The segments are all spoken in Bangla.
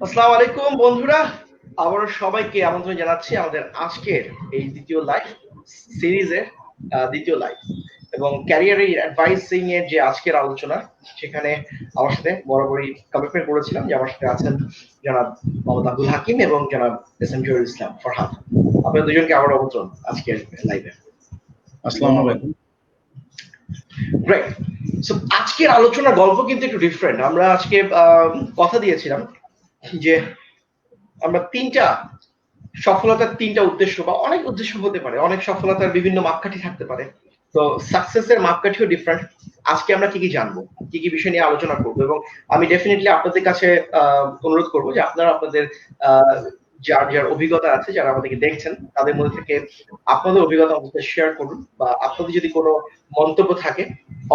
আসসালামু আলাইকুম বন্ধুরা, আবারও সবাইকে আমন্ত্রণ জানাচ্ছি আমাদের আজকের এই দ্বিতীয় লাইভ সিরিজের দ্বিতীয় লাইভ এবং ক্যারিয়ার অ্যাডভাইসিং এর যে আজকের আলোচনা, সেখানে আমার সাথে বরাবরই কমিটমেন্ট করেছিলাম যে আমার সাথে আছেন জনাব মোহাম্মদ আব্দুল হাকিম এবং জনাব এস এম জহিরুল ইসলাম ফরহাদ। আপনাদের দুজনকে আবার আমন্ত্রণ আজকের লাইভে। আসসালামু আলাইকুম। গ্রেট। সো আজকের আলোচনার গল্প কিন্তু একটু ডিফারেন্ট। আমরা আজকে কথা দিয়েছিলাম যে আমরা সফলতার তিনটা উদ্দেশ্য বা অনেক উদ্দেশ্য হতে পারে, অনেক সফলতার বিভিন্ন মাপকাঠি থাকতে পারে। তো সাকসেসের মাপকাঠিও ডিফারেন্ট। আজকে আমরা কি কি জানবো, কি কি বিষয় নিয়ে আলোচনা করবো, এবং আমি ডেফিনেটলি আপনাদের কাছে অনুরোধ করবো যে আপনারা আপনাদের যার যার অভিজ্ঞতা আছে, যারা আমাদেরকে দেখছেন, তাদের মধ্যে থেকে আপনাদের অভিজ্ঞতা অবশ্যই শেয়ার করুন, বা আপনাদের যদি কোনো মন্তব্য থাকে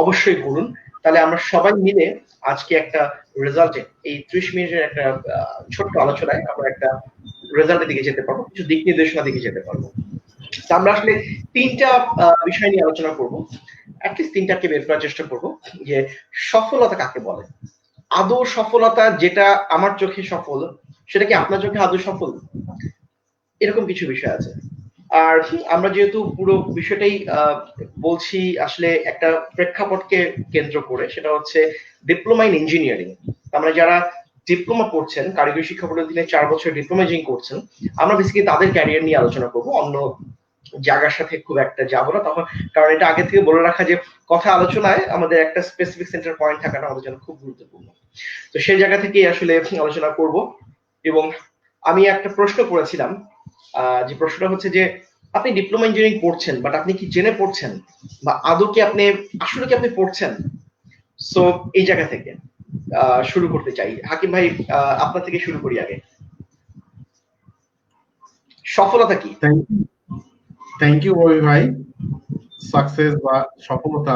অবশ্যই করুন। তাহলে আমরা সবাই মিলে আজকে একটা রেজাল্টে, এই 30 মিনিটের একটা ছোট্ট আলোচনায় আমরা একটা রেজাল্টের দিকে যেতে পারবো, কিছু দিক নির্দেশনা দিকে যেতে পারবো। আমরা আসলে তিনটা বিষয় নিয়ে আলোচনা করবো, অ্যাটলিস্ট তিনটাকে বের করার চেষ্টা করবো। যে সফলতা কাকে বলে, আদৌ সফলতা যেটা আমার চোখে সফল সেটা কি আপনার চোখে আদৌ সফল, এরকম কিছু বিষয় আছে। আর আমরা যেহেতু পুরো বিষয়টাই বলছি আসলে একটা প্রেক্ষাপটকে কেন্দ্র করে, সেটা হচ্ছে ডিপ্লোমা ইন ইঞ্জিনিয়ারিং। আমরা যারা ডিপ্লোমা পড়ছেন, কারিগরি শিক্ষা বোর্ডের অধীনে 4 বছর ডিপ্লোমা ইঞ্জিনিয়ারিং করছেন, আমরা বেসিক্যালি তাদের ক্যারিয়ার নিয়ে আলোচনা করব, অন্য জায়গার সাথে খুব একটা যাবো না তখন। কারণ এটা আগে থেকে বলে রাখা যে কথা আলোচনায় আমাদের একটা স্পেসিফিক সেন্টার পয়েন্ট থাকাটা আমাদের জন্য খুব গুরুত্বপূর্ণ। তো সেই জায়গা থেকেই আসলে আলোচনা করব। এবং আমি একটা প্রশ্ন করেছিলাম, যে প্রশ্নটা হচ্ছে যে আপনি ডিপ্লোমা ইঞ্জিনিয়ারিং পড়ছেন, বাট আপনি কি জেনে পড়ছেন, বা আদৌ কি আপনি আসলে কি আপনি পড়ছেন? সো এই জায়গা থেকে শুরু করতে চাই। হাকিম ভাই, আপনার থেকে শুরু করি আগে। সফলতা কি? থ্যাংক ইউ ভাই। সাকসেস বা সফলতা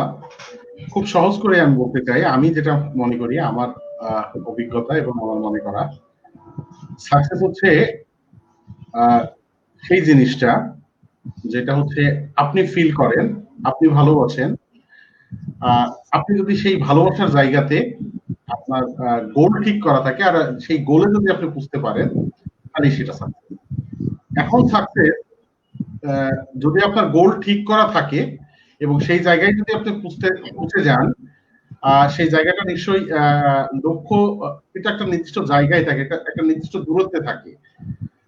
খুব সহজ করে আমি বলতে চাই। আমি যেটা মনে করি, আমার অভিজ্ঞতা এবং আমার মনে করা, সাকসেস হচ্ছে সেই জিনিসটা যেটা হচ্ছে আপনি ফিল করেন, আপনি ভালোবাসেন। আপনি যদি সেই ভালোবাসার জায়গাতে আপনার গোল ঠিক করা থাকে, আর সেই গোলে যদি আপনি বুঝতে পারেন, তাহলে সেটা সাকসেস। এখন সাকসেস যদি আপনার গোল ঠিক করা থাকে এবং সেই জায়গায় যদি আপনি পৌঁছে যান, সেই জায়গাটা নিশ্চয়ই লক্ষ্য, এটা একটা নির্দিষ্ট জায়গায় থাকে, একটা নির্দিষ্ট দূরত্বে থাকে।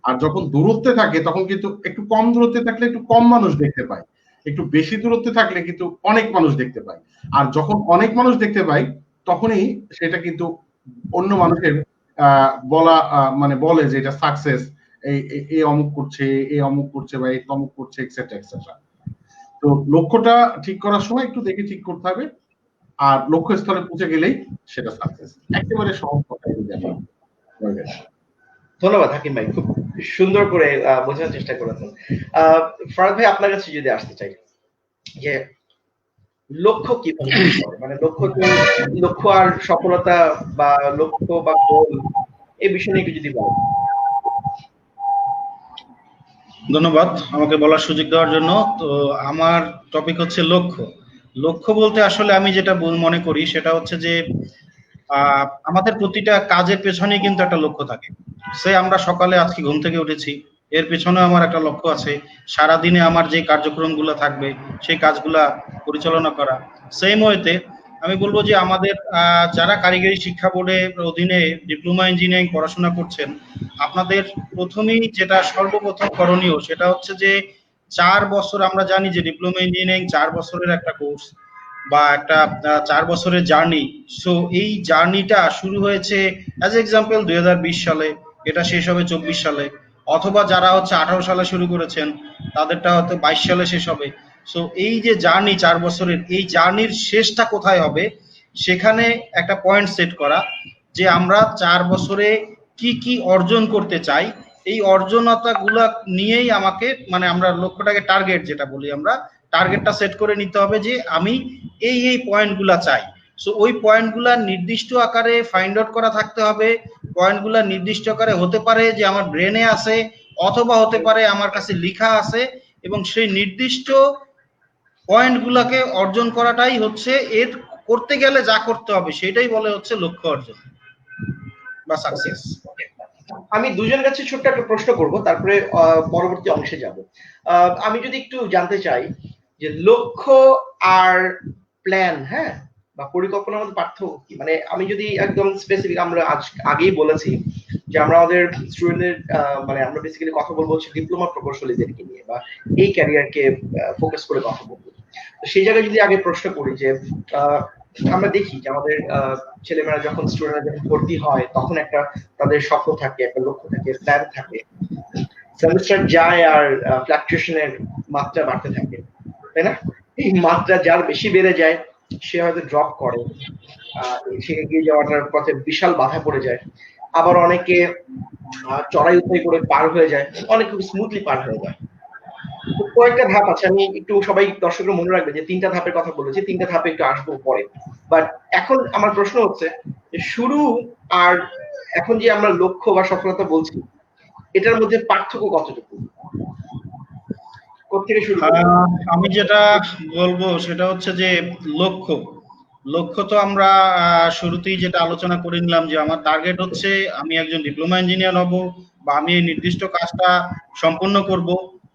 আর যখন দূরত্বে থাকে তখন কিন্তু একটু কম দূরত্বে থাকলে একটু কম মানুষ দেখতে পায়, একটু বেশি দূরত্বে থাকলে কিন্তু অনেক মানুষ দেখতে পায়। আর যখন অনেক মানুষ দেখতে পায় তখনই সেটা কিন্তু অন্য মানুষের বলা মানে বলে যে এটা সাকসেস, এই অমুক করছে, এই অমুক করছে, বা এই তমুক করছে, এক্সেট্রা এক্সেট্রা। তো লক্ষ্যটা ঠিক করার সময় একটু দেখে ঠিক করতে হবে, আর লক্ষ্যস্থলে পৌঁছে গেলেই সেটা সাকসেস। একেবারে সহজ কথাই যদি আমি। ধন্যবাদ হাকিম ভাই, খুব সুন্দর করে বোঝানোর চেষ্টা করেছেন। ফরাদ ভাই, আপনার কাছে যদি আসতে চাই, যে লক্ষ্য কিভাবে তৈরি করে, মানে লক্ষ্য আর সফলতা, বা লক্ষ্য বা গোল, এই বিষয় নিয়ে একটু যদি বলেন। ধন্যবাদ আমাকে বলার সুযোগ দেওয়ার জন্য। তো আমার টপিক হচ্ছে লক্ষ্য। লক্ষ্য বলতে আসলে আমি যেটা মনে করি সেটা হচ্ছে যে আমাদের প্রতিটা কাজের পেছনেই কিন্তু একটা লক্ষ্য থাকে। সে আমরা সকালে আজকে ঘুম থেকে উঠেছি, এর পেছনে আমার একটা লক্ষ্য আছে। সারা দিনে আমার যে কার্যক্রমগুলো থাকবে সেই কাজগুলা পরিচালনা করা। সেম ওয়েতে আমি বলবো যে আমাদের যারা কারিগরি শিক্ষা বোর্ডের অধীনে ডিপ্লোমা ইঞ্জিনিয়ারিং পড়াশোনা করছেন, আপনাদের প্রথমেই যেটা সর্বপ্রথম করণীয় সেটা হচ্ছে যে 4 বছর, আমরা জানি যে ডিপ্লোমা ইঞ্জিনিয়ারিং 4 বছরের একটা কোর্স বা একটা 4 বছরের জার্নি। সো এই জার্নিটা শুরু হয়েছে অ্যাজ এক্সাম্পল 2020 সালে, এটা শেষ হবে 24 সালে, অথবা যারা হচ্ছে 18 সালে শুরু করেছেন তাদেরটা হয়তো 22 সালে শেষ হবে। সো এই যে জার্নি 4 বছরের, এই জার্নির শেষটা কোথায় হবে, সেখানে একটা পয়েন্ট সেট করা যে আমরা 4 বছরে কি কি অর্জন করতে চাই। এই অর্জনতাগুলা নিয়েই আমাকে, মানে আমরা লক্ষ্যটাকে টার্গেট যেটা বলি, আমরা টার্গেটটা সেট করে নিতে হবে যে আমি এই পয়েন্টগুলা চাই। সো ওই পয়েন্টগুলা নির্দিষ্ট আকারে ফাইন্ড আউট করা থাকতে হবে। পয়েন্টগুলা নির্দিষ্ট আকারে হতে পারে যে আমার ব্রেনে আছে, অথবা হতে পারে আমার কাছে লেখা আছে, এবং সেই নির্দিষ্ট পয়েন্টগুলাকে অর্জন করাটাই হচ্ছে এর করতে গেলে যা করতে হবে সেটাই বলে হচ্ছে লক্ষ্য অর্জন বা সাকসেস। আমি দুজনের কাছে ছোট্ট একটা প্রশ্ন করব, তারপরে পরবর্তী অংশে যাব। আমি যদি একটু জানতে চাই যে লক্ষ্য আর প্ল্যান, হ্যাঁ, বা পরিকল্পনার মধ্যে পার্থক্য কি? মানে আমি যদি একদম স্পেসিফিক, আমরা আজ আগেই বলেছি যে আমরা আমাদের স্টুডেন্টদের মানে আমরা বেসিক্যালি কথা বলবো হচ্ছে ডিপ্লোমা প্রকৌশলীদেরকে নিয়ে, বা এই ক্যারিয়ারকে ফোকাস করে কথা বলবো। তো সেই জায়গায় যদি আগে প্রশ্ন করি যে আমরা দেখি যে আমাদের ছেলেমেয়েরা যখন স্টুডেন্টরা যখন ভর্তি হয় তখন একটা তাদের স্বপ্ন থাকে, একটা লক্ষ্য থাকে, প্ল্যান থাকে। সেমিস্টার যায় আর ফ্লাকচুয়েশনের মাত্রা বাড়তে থাকে, তাই না? এই মাত্রা যার বেশি বেড়ে যায় সে হয়তো ড্রপ করে, সে এগিয়ে যাওয়াটার পথে বিশাল বাধা পড়ে যায়। আবার অনেকে চড়াই উতরাই করে পার হয়ে যায়, অনেক খুব স্মুথলি পার হয়ে যায়। তো কয়েকটা ধাপ আছে, আমি একটু সবাই দর্শকরা মনে রাখবে যে 3টা ধাপের কথা বলেছি, 3টা ধাপে একটু আসবো পরে। বাট এখন আমার প্রশ্ন হচ্ছে যে শুরু আর এখন যে আমরা লক্ষ্য বা সফলতা বলছি, এটার মধ্যে পার্থক্য কতটুকু? কোত্থেকে শুরু করবো? আমি যেটা বলবো সেটা হচ্ছে যে লক্ষ্য লক্ষ্য তো আমরা শুরুতেই যেটা আলোচনা করে নিলাম যে আমার টার্গেট হচ্ছে আমি একজন ডিপ্লোমা ইঞ্জিনিয়ার হব, বা আমি এই নির্দিষ্ট কাজটা সম্পন্ন করব।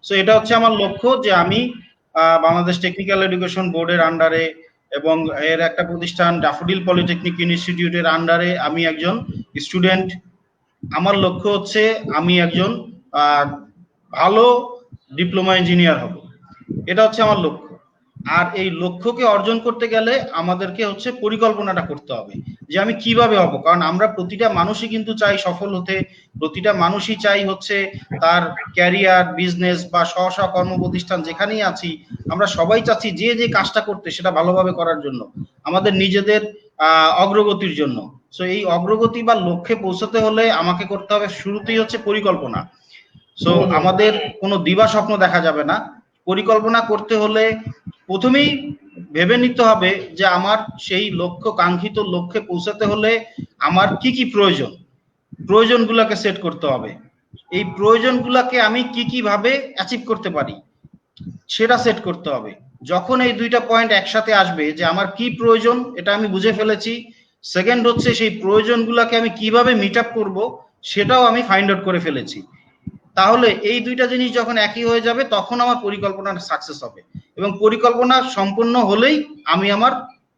সো এটা হচ্ছে আমার লক্ষ্য, যে আমি বাংলাদেশ টেকনিক্যাল এডুকেশন বোর্ডের আন্ডারে এবং এর একটা প্রতিষ্ঠান ড্যাফোডিল পলিটেকনিক ইনস্টিটিউটের আন্ডারে আমি একজন স্টুডেন্ট। আমার লক্ষ্য হচ্ছে আমি একজন ভালো ডিপ্লোমা ইঞ্জিনিয়ার হব, এটা হচ্ছে আমার লক্ষ্য। আর এই লক্ষ্যকে অর্জন করতে গেলে আমাদেরকে হচ্ছে পরিকল্পনাটা করতে হবে যে আমি কিভাবে হব। কারণ আমরা প্রতিটা মানুষই কিন্তু চাই সফল হতে, প্রতিটা মানুষই চাই হচ্ছে তার ক্যারিয়ার, বিজনেস বা স্ব কর্মপ্রতিষ্ঠান যেখানেই আছি, আমরা সবাই চাচ্ছি যে যে কাজটা করতে সেটা ভালোভাবে করার জন্য, আমাদের নিজেদের অগ্রগতির জন্য। সো এই অগ্রগতি বা লক্ষ্যে পৌঁছাতে হলে আমাকে করতে হবে শুরুতেই হচ্ছে পরিকল্পনা। সো আমাদের কোনো দিবা স্বপ্ন দেখা যাবে না। পরিকল্পনা করতে হলে প্রথমেই ভেবে নিতে হবে যে আমার সেই লক্ষ্য, কাঙ্ক্ষিত লক্ষ্যে পৌঁছাতে হলে আমার কি কি প্রয়োজন, প্রয়োজনগুলোকে সেট করতে হবে। এই প্রয়োজনগুলোকে আমি কি কি ভাবে অ্যাচিভ করতে পারি সেটা সেট করতে হবে। যখন এই দুইটা পয়েন্ট একসাথে আসবে যে আমার কি প্রয়োজন এটা আমি বুঝে ফেলেছি, সেকেন্ড হচ্ছে সেই প্রয়োজনগুলোকে আমি কিভাবে মিট আপ করবো সেটাও আমি ফাইন্ড আউট করে ফেলেছি, তাহলে এই দুইটা জিনিস যখন একই হয়ে যাবে তখন আমার পরিকল্পনাটা সাকসেস হবে। এবং পরিকল্পনা সম্পূর্ণ হলেই আমি আমার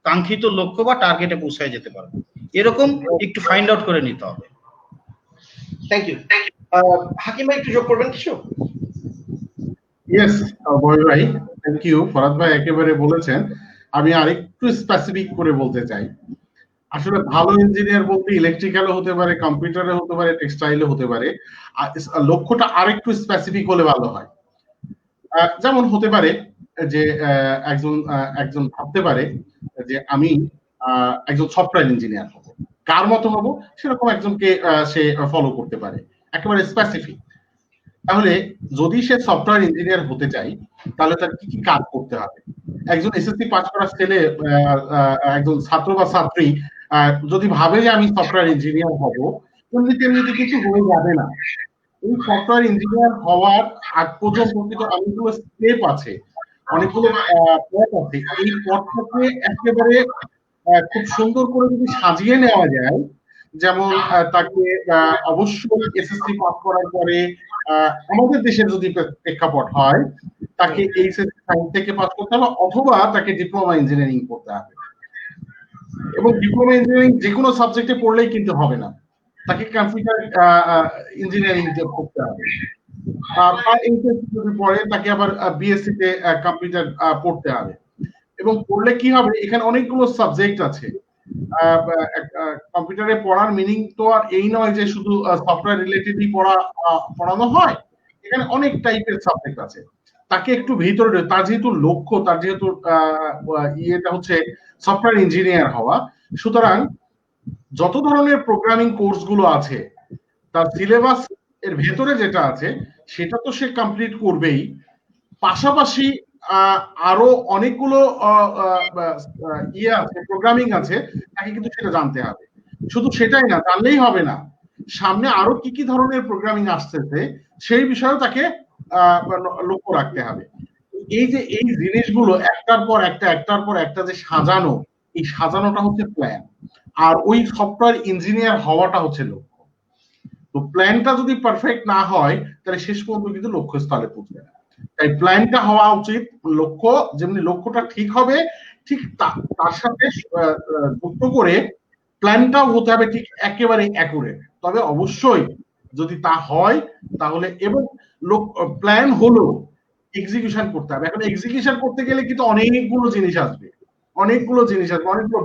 কাঙ্ক্ষিত লক্ষ্য বা টার্গেটে পৌঁছায় যেতে পারবো। এরকম একটু ফাইন্ড আউট করে নিতে হবে। Thank you. হাকিম ভাই একটু যোগ করবেন কিছু? ইয়েস বয় ভাই, থ্যাংক ইউ। ফরাদ ভাই একেবারে বলেছেন। আমি আরেকটু স্পেসিফিক করে বলতে চাই। আসলে ভালো ইঞ্জিনিয়ার বলতে ইলেকট্রিক্যালও হতে পারে, কম্পিউটারে হতে পারে, টেক্সটাইলে হতে পারে। লক্ষ্যটা আরেকটু স্পেসিফিক হলে ভালো হয়। যেমন হতে পারে যে একজন ভাবতে পারে যে আমি একজন সফটওয়্যার ইঞ্জিনিয়ার হব, কার মতো হব সেরকম একজনকে সে ফলো করতে পারে, একেবারে স্পেসিফিক। তাহলে যদি সে সফটওয়্যার ইঞ্জিনিয়ার হতে চায় তাহলে তার কি কি কাজ করতে হবে? একজন এসএসসি পাস করা ছেলে, একজন ছাত্র বা ছাত্রী যদি ভাবে যে আমি সফটওয়্যার ইঞ্জিনিয়ার হব, তেমনিতে কিছু হয়ে যাবে না। এই সফটওয়্যার ইঞ্জিনিয়ার হওয়ার আগ পর্যন্ত কিন্তু অনেকগুলো স্টেপ আছে, অনেকগুলো পথ আছে। এই পথটাকে একেবারে খুব সুন্দর করে যদি সাজিয়ে নেওয়া যায়, যেমন তাকে অবশ্যই এসএসসি পাস করার পরে আমাদের দেশের যদি প্রেক্ষাপট হয় তাকে এইচএসসি সায়েন্স থেকে পাস করতে হবে, অথবা তাকে ডিপ্লোমা ইঞ্জিনিয়ারিং করতে হবে। এবং ডিপ্লোমা ইঞ্জিনিয়ারিং যে কোনো সাবজেক্টে পড়লেই কিন্তু হবে না, তাকে কম্পিউটার ইঞ্জিনিয়ারিং করতে হবে। যদি পড়ে তাকে আবার বিএসসি তে কম্পিউটার পড়তে হবে। এবং পড়লে কি হবে, এখানে অনেকগুলো সাবজেক্ট আছে। কম্পিউটারে পড়ার মিনিং তো আর এই নয় যে শুধু সফটওয়্যার রিলেটেডই পড়ানো হয়, এখানে অনেক টাইপের সাবজেক্ট আছে। তাকে একটু ভিতরে, তার যেহেতু লক্ষ্য, তার যেহেতু ইয়েটা হচ্ছে সফটওয়্যার ইঞ্জিনিয়ার হওয়া, সুতরাং যত ধরনের প্রোগ্রামিং কোর্স গুলো আছে তার সিলেবাস এর ভেতরে যেটা আছে সেটা তো সে কমপ্লিট করবেই, পাশাপাশি আরো অনেকগুলো ইয়ে আছে, প্রোগ্রামিং আছে, তাকে কিন্তু সেটা জানতে হবে। শুধু সেটাই না, জানলেই হবে না, সামনে আরো কি কি ধরনের প্রোগ্রামিং আসতেছে সেই বিষয়েও তাকে লক্ষ্য রাখতে হবে। এই যে এই জিনিসগুলো একটার পর একটা যে সাজানো, এই সাজানোটা হচ্ছে প্ল্যান, আর ওই সফটওয়্যার ইঞ্জিনিয়ার হওয়াটা হচ্ছে লক্ষ্য। তো প্ল্যানটা যদি পারফেক্ট না হয় তাহলে শেষ পর্যন্ত কিন্তু লক্ষ্যস্থলে পৌঁছবে না। তাই প্ল্যানটা হওয়া উচিত, লক্ষ্য যেমনি লক্ষ্যটা ঠিক হবে ঠিক তার সাথে যুক্ত করে প্ল্যানটাও হতে হবে ঠিক একেবারে অ্যাকুরেট। তবে অবশ্যই যদি তা হয় তাহলে, এবং প্ল্যান হলো এক্সিকিউশন করতে হবে। এখন এক্সিকিউশন করতে গেলে কিন্তু অনেকগুলো জিনিস আসবে, অনেকগুলো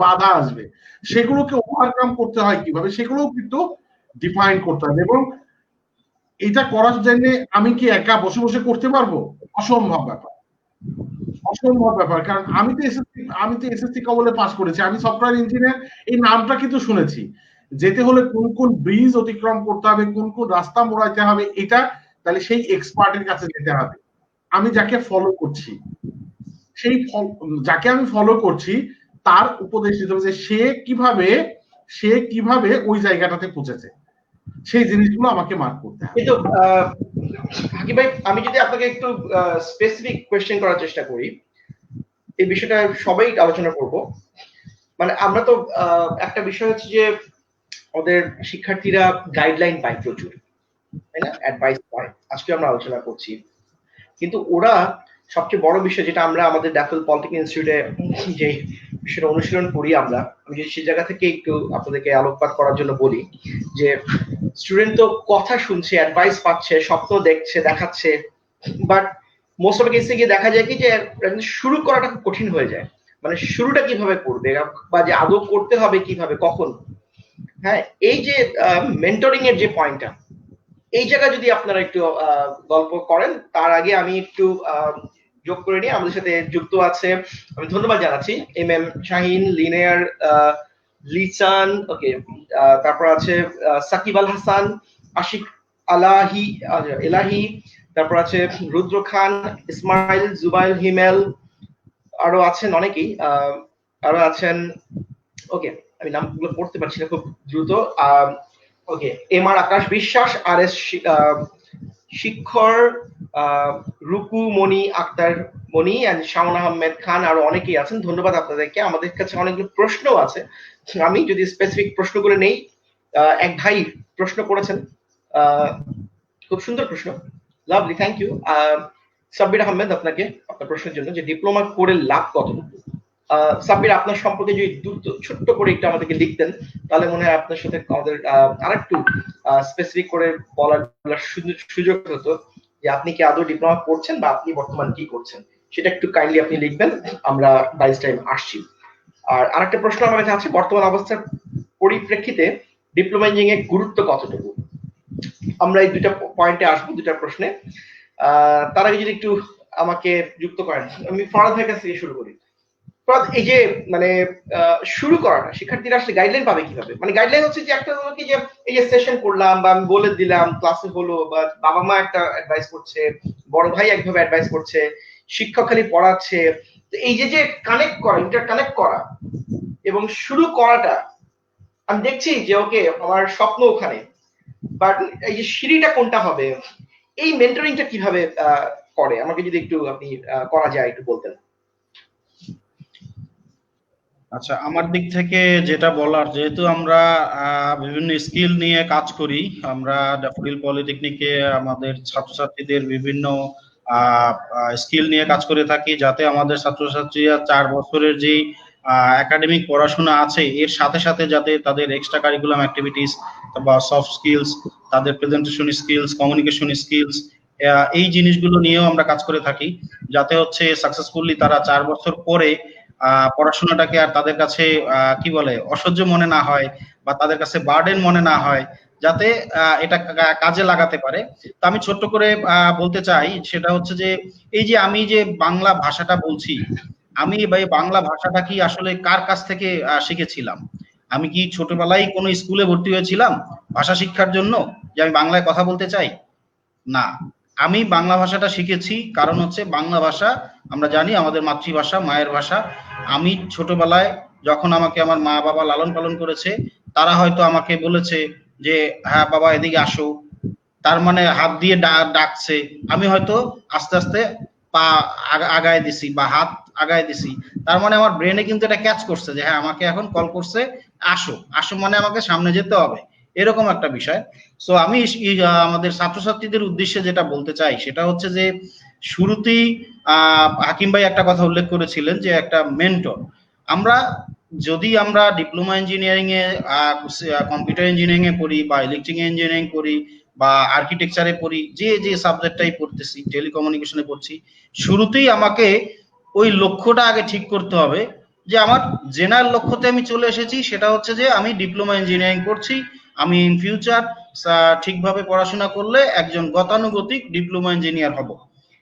বাধা আসবে, সেগুলোকে ওভারকাম করতে হয় কিভাবে সেগুলোও কিন্তু ডিফাইন করতে হবে। এবং এটা করার জন্য আমি কি একা বসে বসে করতে পারবো? অসম্ভব ব্যাপার, অসম্ভব ব্যাপার। কারণ আমি তো এসএসসি কবলে পাস করেছি, আমি সফটওয়্যার ইঞ্জিনিয়ার এই নামটা কিন্তু শুনেছি। যেতে হলে কোন কোন ব্রিজ অতিক্রম করতে হবে, কোন কোন রাস্তা মোড়াইতে হবে, এটা তাহলে সেই এক্সপার্টের কাছে যেতে হবে। আমি যাকে ফলো করছি, যাকে আমি ফলো করছি তার উপদেশ দিতে হবে যে সে কিভাবে ওই জায়গাটাতে পৌঁছেছে, সেই জিনিসগুলো আমাকে মার্ক করতে হবে। কিন্তু হাকিম ভাই, আমি যদি আপনাকে একটু স্পেসিফিক কোয়েশ্চেন করার চেষ্টা করি, এই বিষয়টা সবাই আলোচনা করব। মানে আমরা তো একটা বিষয় হচ্ছে যে ওদের শিক্ষার্থীরা গাইডলাইন পায় প্রচুর, তাই না, অ্যাডভাইস পায়, আজকে আমরা আলোচনা করছি। কিন্তু ওরা সবচেয়ে বড় বিষয় যেটা আমরা আমাদের ড্যাফেল পলিটেকনিক ইনস্টিটিউটে যে বিষয়টা অনুশীলন করি আমরা, আমি যদি সেই জায়গা থেকে একটু আপনাদেরকে আলোকপাত করার জন্য বলি যে স্টুডেন্ট তো কথা শুনছে, অ্যাডভাইস পাচ্ছে, স্বপ্ন দেখছে, দেখাচ্ছে, বাট মোস্ট অফ কেসে গিয়ে দেখা যায় কি যে শুরু করাটা খুব কঠিন হয়ে যায়। মানে শুরুটা কিভাবে করবে, বা যে আদৌ করতে হবে কিভাবে, কখন। হ্যাঁ, এই যে মেন্টরিং এর যে পয়েন্টটা, এই জায়গায় যদি আপনারা একটু গল্প করেন, তার আগে আমি একটু যোগ করে নিই। আমাদের সাথে যুক্ত আছে, আমি ধন্যবাদ জানাচ্ছি, এম শাহিন, লিনিয়ার, লিসান, ওকে, তারপর আছে সাকিব আল হাসান, আশিক এলাহি, তারপর আছে রুদ্র খান, ইসমাইল, জুবাইল, হিমেল, আরো আছেন অনেকেই, আরো আছেন, ওকে, আমি নামগুলো পড়তে পারছি না খুব দ্রুত। ওকে, এম আর আকাশ বিশ্বাস, আর এস শিক্ষর, রুকু মনি, আক্তার মনি, এন্ড শাওন আহমেদ খান, আরো অনেকেই আছেন। ধন্যবাদ আপনাদেরকে। আমাদের কাছে অনেকগুলো প্রশ্ন আছে, আমি যদি স্পেসিফিক প্রশ্নগুলো নেই। এক ভাই প্রশ্ন করেছেন, খুব সুন্দর প্রশ্ন, lovely, thank you Sabbir Ahmed, আপনাকে আপনার প্রশ্নের জন্য, যে ডিপ্লোমা করে লাভ কতটুকু। সাব্বির, আপনার সম্পর্কে যদি ছোট্ট করে একটু আমাদেরকে লিখতেন, তাহলে মনে হয় আপনার সাথে আমাদের আরেকটু স্পেসিফিক করে বলার সুযোগ হতো, যে আপনি কি আদৌ ডিপ্লোমা করছেন বা আপনি বর্তমান কি করছেন, সেটা একটু কাইন্ডলি আপনি লিখবেন, আমরা বাইস টাইম আসছি। আর আরেকটা প্রশ্ন আমার কাছে আছে, বর্তমান অবস্থার পরিপ্রেক্ষিতে ডিপ্লোমা ইঞ্জিনিয়ারিং এর গুরুত্ব কতটুকু। আমরা এই দুইটা পয়েন্টে আসবো, দুইটা প্রশ্নে। তার আগে যদি একটু আমাকে যুক্ত করেন, আমি ফরাদ ভাইয়ের কাছ থেকে শুরু করি। এই যে মানে শুরু করাটা, শিক্ষার্থীরা আসলে গাইডলাইন পাবে কিভাবে? মানে গাইডলাইন হচ্ছে যে একটা কি, যে এই যে সেশন করলাম বা আমি বলে দিলাম, ক্লাসে হলো, বা বাবা মা একটা অ্যাডভাইস করছে, বড় ভাই একভাবে অ্যাডভাইস করছে, শিক্ষক খালি পড়াচ্ছে, তো এই যে যে কানেক্ট করা, ইন্টার কানেক্ট করা এবং শুরু করাটা, আমি দেখছি যে ওকে আমার স্বপ্ন ওখানে, বাট এই যে সিঁড়িটা কোনটা হবে, এই মেন্টরিংটা কিভাবে করে, আমাকে যদি একটু আপনি করা যায় একটু বলতেন। আচ্ছা, আমার দিক থেকে যেটা বলার, যেহেতু আমরা বিভিন্ন স্কিল নিয়ে কাজ করি, আমরা ড্যাফোডিল পলিটেকনিকে আমাদের ছাত্রছাত্রীদের বিভিন্ন স্কিল নিয়ে কাজ করে থাকি, যাতে আমাদের ছাত্রছাত্রীরা 4 বছরের যে একাডেমিক পড়াশোনা আছে এর সাথে সাথে যাতে তাদের এক্সট্রা কারিকুলাম অ্যাক্টিভিটিস বা সফট স্কিলস, তাদের প্রেজেন্টেশন স্কিলস, কমিউনিকেশন স্কিলস, এই জিনিসগুলো নিয়েও আমরা কাজ করে থাকি, যাতে হচ্ছে সাকসেসফুলি তারা 4 বছর পরে পড়াশোনাটাকে আর তাদের কাছে কি বলে অসহ্য মনে না হয়, বা তাদের কাছে বার্ডেন মনে না হয়, যাতে এটা কাজে লাগাতে পারে। তো আমি ছোট্ট করে বলতে চাই, সেটা হচ্ছে যে এই যে আমি যে বাংলা ভাষাটা বলছি, আমি এই বাংলা ভাষাটা কি আসলে কার কাছ থেকে শিখেছিলাম? আমি কি ছোটবেলায় কোনো স্কুলে ভর্তি হয়েছিলাম ভাষা শিক্ষার জন্য যে আমি বাংলায় কথা বলতে চাই? না, আমি বাংলা ভাষাটা শিখেছি কারণ হচ্ছে বাংলা ভাষা আমরা জানি আমাদের মাতৃভাষা, মায়ের ভাষা। আমি ছোটবেলায় যখন আমাকে আমার মা বাবা লালন পালন করেছে, তারা হয়তো আমাকে বলেছে যে হ্যাঁ বাবা এদিকে আসো, তার মানে হাত দিয়ে ডাকছে, আমি হয়তো আস্তে আস্তে পা আগায় দিছি বা হাত আগায় দিছি, তার মানে আমার ব্রেনে কিন্তু এটা ক্যাচ করছে যে হ্যাঁ আমাকে এখন কল করছে, আসো আসো, মানে আমাকে সামনে যেতে হবে। এরকম একটা বিষয়। সো আমি আমাদের ছাত্রছাত্রীদের উদ্দেশ্যে যেটা বলতে চাই সেটা হচ্ছে যে শুরুতেই হাকিম ভাই একটা কথা উল্লেখ করেছিলেন যে একটা মেন্টর। আমরা যদি আমরা diploma engineering a computer engineering এ পড়ি বা ইলেকট্রিক্যাল ইঞ্জিনিয়ারিং পড়ি বা আর্কিটেকচারে পড়ি, যে যে সাবজেক্টটাই পড়তেছি, টেলিকমিউনিকেশনে পড়ছি, শুরুতেই আমাকে ওই লক্ষ্যটা আগে ঠিক করতে হবে যে আমার জেনারেল লক্ষ্যতে আমি চলে এসেছি, সেটা হচ্ছে যে আমি ডিপ্লোমা ইঞ্জিনিয়ারিং করছি, আমি ইন ফিউচার ঠিকভাবে পড়াশোনা করলে একজন গতানুগতিক ডিপ্লোমা ইঞ্জিনিয়ার হব।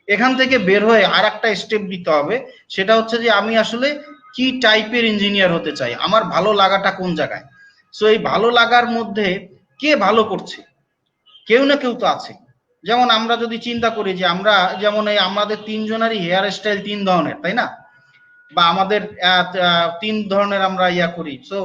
এখান থেকে বের হয়ে আর একটা স্টেপ দিতে হবে, সেটা হচ্ছে যে আমি আসলে কি টাইপের ইঞ্জিনিয়ার হতে চাই, আমার ভালো লাগাটা কোন জায়গায়। সো এই ভালো লাগার মধ্যে কে ভালো করছে, কেউ না কেউ তো আছে। যেমন আমরা যদি চিন্তা করি যে আমরা যেমন এই আমাদের তিনজনেরই হেয়ার স্টাইল তিন ধরনের, তাই না? বা আমাদের তিন ধরনের আমরা ইয়া করি। সো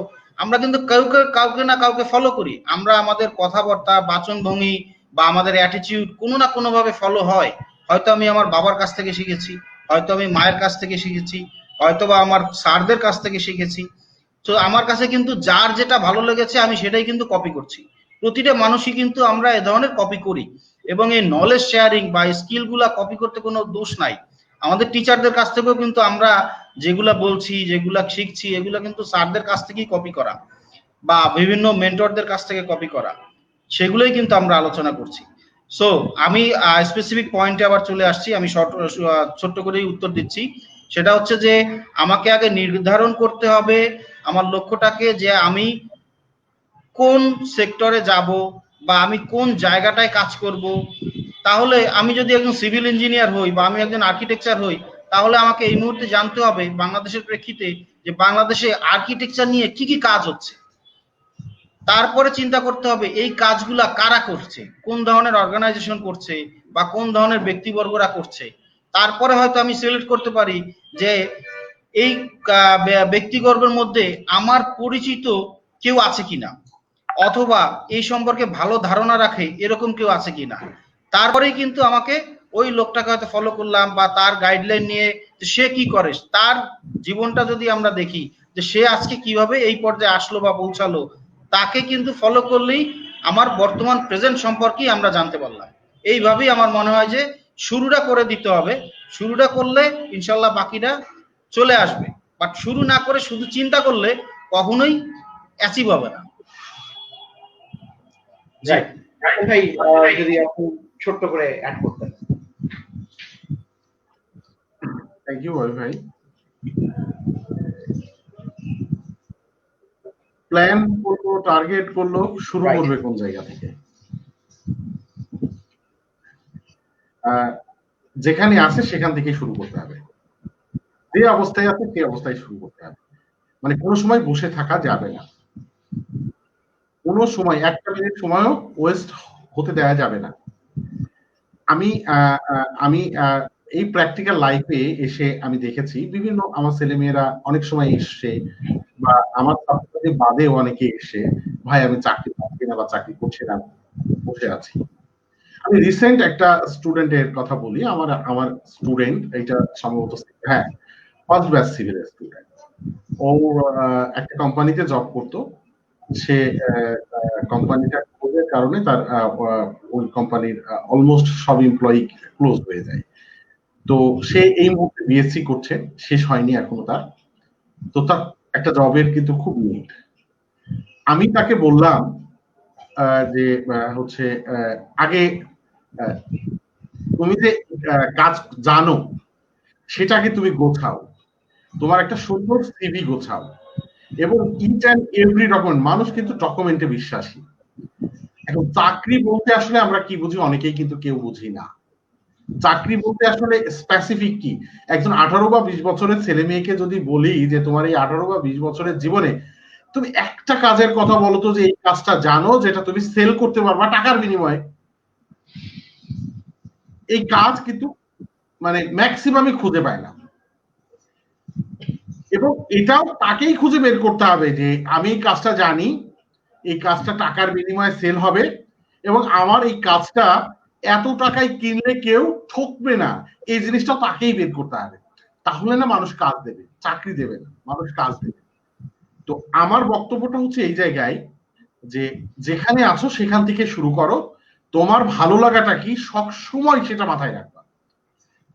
আমরা কিন্তু কাউকে কাউকে না কাউকে ফলো করি। আমরা আমাদের কথাবার্তা, বাচনভঙ্গি বা আমাদের অ্যাটিটিউড কোনো না কোনো ভাবে ফলো হয়। হয়তো আমি আমার বাবার কাছ থেকে শিখেছি, হয়তো আমি মায়ের কাছ থেকে শিখেছি, হয়তো বা আমার স্যারদের কাছ থেকে শিখেছি। তো আমার কাছে কিন্তু যার যেটা ভালো লেগেছে আমি সেটাই কিন্তু কপি করছি। প্রতিটা মানুষই কিন্তু আমরা এ ধরনের কপি করি, এবং এই নলেজ শেয়ারিং বা স্কিল গুলা কপি করতে কোনো দোষ নাই। আমাদের টিচারদের কাছ থেকেও কিন্তু আমরা যেগুলা বলছি, যেগুলা শিখছি, এগুলা কিন্তু স্যারদের কাছ থেকেই কপি করা বা বিভিন্ন মেন্টরদের কাছ থেকে কপি করা, সেগুলোই কিন্তু আমরা আলোচনা করছি। সো আমি স্পেসিফিক পয়েন্টে আবার চলে আসছি, আমি ছোট্ট করেই উত্তর দিচ্ছি। সেটা হচ্ছে যে আমাকে আগে নির্ধারণ করতে হবে আমার লক্ষ্যটাকে, যে আমি কোন সেক্টরে যাব বা আমি কোন জায়গাটায় কাজ করব। তাহলে আমি যদি একজন সিভিল ইঞ্জিনিয়ার হই বা আমি একজন আর্কিটেকচার হই, তাহলে আমাকে এই মুহূর্তে জানতে হবে বাংলাদেশের প্রেক্ষিতে যে বাংলাদেশে আর্কিটেকচার নিয়ে কি কি কাজ হচ্ছে। তারপরে চিন্তা করতে হবে এই কাজগুলা কারা করছে, কোন ধরনের অর্গানাইজেশন করছে বা কোন ধরনের ব্যক্তিবর্গরা করছে। তারপরে হয়তো আমি সিলেক্ট করতে পারি যে এই ব্যক্তিবর্গের মধ্যে আমার পরিচিত কেউ আছে কিনা, অথবা এই সম্পর্কে ভালো ধারণা রাখে এরকম কেউ আছে কিনা। তারপরেই কিন্তু আমাকে ওই লোকটাকে হয়তো ফলো করলাম বা তার গাইডলাইন নিয়ে সে কি করে, তার জীবনটা যদি আমরা দেখি যে সে আজকে কিভাবে এই পর্যায়ে আসলো বা পৌঁছালো, তাকে কিন্তু ফলো করলেই আমার বর্তমান প্রেজেন্ট সম্পর্কেই আমরা জানতে পারলাম। এইভাবেই আমার মনে হয় যে শুরুটা করে দিতে হবে। শুরুটা করলে ইনশাল্লাহ বাকিটা চলে আসবে। বাট শুরু না করে শুধু চিন্তা করলে কখনোই অ্যাচিভ হবে না। রাইট। ভাই যদি আপনি ছোট্ট করে অ্যাড করতেন। থ্যাংক ইউ ভাই। প্ল্যান করলো, টার্গেট করলো, শুরু করবে কোন জায়গা থেকে? যেখানে আছে সেখান থেকে শুরু করতে হবে। যে অবস্থায় আছে সেই অবস্থায় শুরু করতে হবে। মানে কোনো সময় বসে থাকা যাবে না, কোনো সময় একটা মিনিট সময়ও ওয়েস্ট হতে দেওয়া যাবে না। আমি আমি এই প্র্যাকটিক্যাল লাইফে এসে আমি দেখেছি বিভিন্ন আমার ছেলেমেয়েরা অনেক সময় এসছে, বা আমার ছাত্রছাত্রী বাদেও অনেকে এসে, ভাই আমি চাকরি পাচ্ছি না বা চাকরি করছি না, বসে আছি। আমি রিসেন্ট একটা স্টুডেন্টের কথা বলি। আমার স্টুডেন্ট, এটা সম্ভবত হ্যাঁ ফার্স্ট ব্যাচ সিভিল স্টুডেন্ট। ও একটা কোম্পানিতে জব করতো। সে কোম্পানিটা ক্লোজের কারণে তার ওই কোম্পানির অলমোস্ট সব এমপ্লয়ি ক্লোজ হয়ে যায়। তো সে এই মুহূর্তে বিএসসি করছে, শেষ হয়নি এখনো তার। তো তার একটা জবের কিন্তু খুব নিড। আমি তাকে বললাম যে হচ্ছে আগে তুমি যে কাজ জানো সেটাকে তুমি গোছাও, তোমার একটা সুন্দর সিভি গোছাও, এবং ইচ অ্যান্ড এভরি ডকুমেন্ট। মানুষ কিন্তু ডকুমেন্টে বিশ্বাসী। এখন চাকরি বলতে আসলে আমরা কি বুঝি, অনেকেই কিন্তু কেউ বুঝি না। চাকরি বলতে আসলে স্পেসিফিক কি? একজন 18 বা 20 বছরের ছেলে মেয়েকে যদি বলি যে তোমার এই 18 বা 20 বছরের জীবনে তুমি একটা কাজের কথা বলো তো, যে এই কাজটা জানো, যেটা তুমি সেল করতে পারবা টাকার বিনিময়ে। এই কাজ কিন্তু মানে ম্যাক্সিমামই খুঁজে পায় না। এবং এটাও তাকেই খুঁজে বের করতে হবে যে আমি এই কাজটা জানি, এই কাজটা টাকার বিনিময়ে সেল হবে, এবং আমার এই কাজটা এত টাকায় কিনলে কেউ ঠকবে না, এই জিনিসটা তাকেই বের করতে হবে। তাহলে না মানুষ কাজ দেবে, চাকরি দেবে না, মানুষ কাজ দেবে। তো আমার বক্তব্যটা হচ্ছে এই জায়গায় যে যেখানে আছো সেখান থেকে শুরু করো, তোমার ভালো লাগাটা কি সব সময় সেটা মাথায় রাখবা।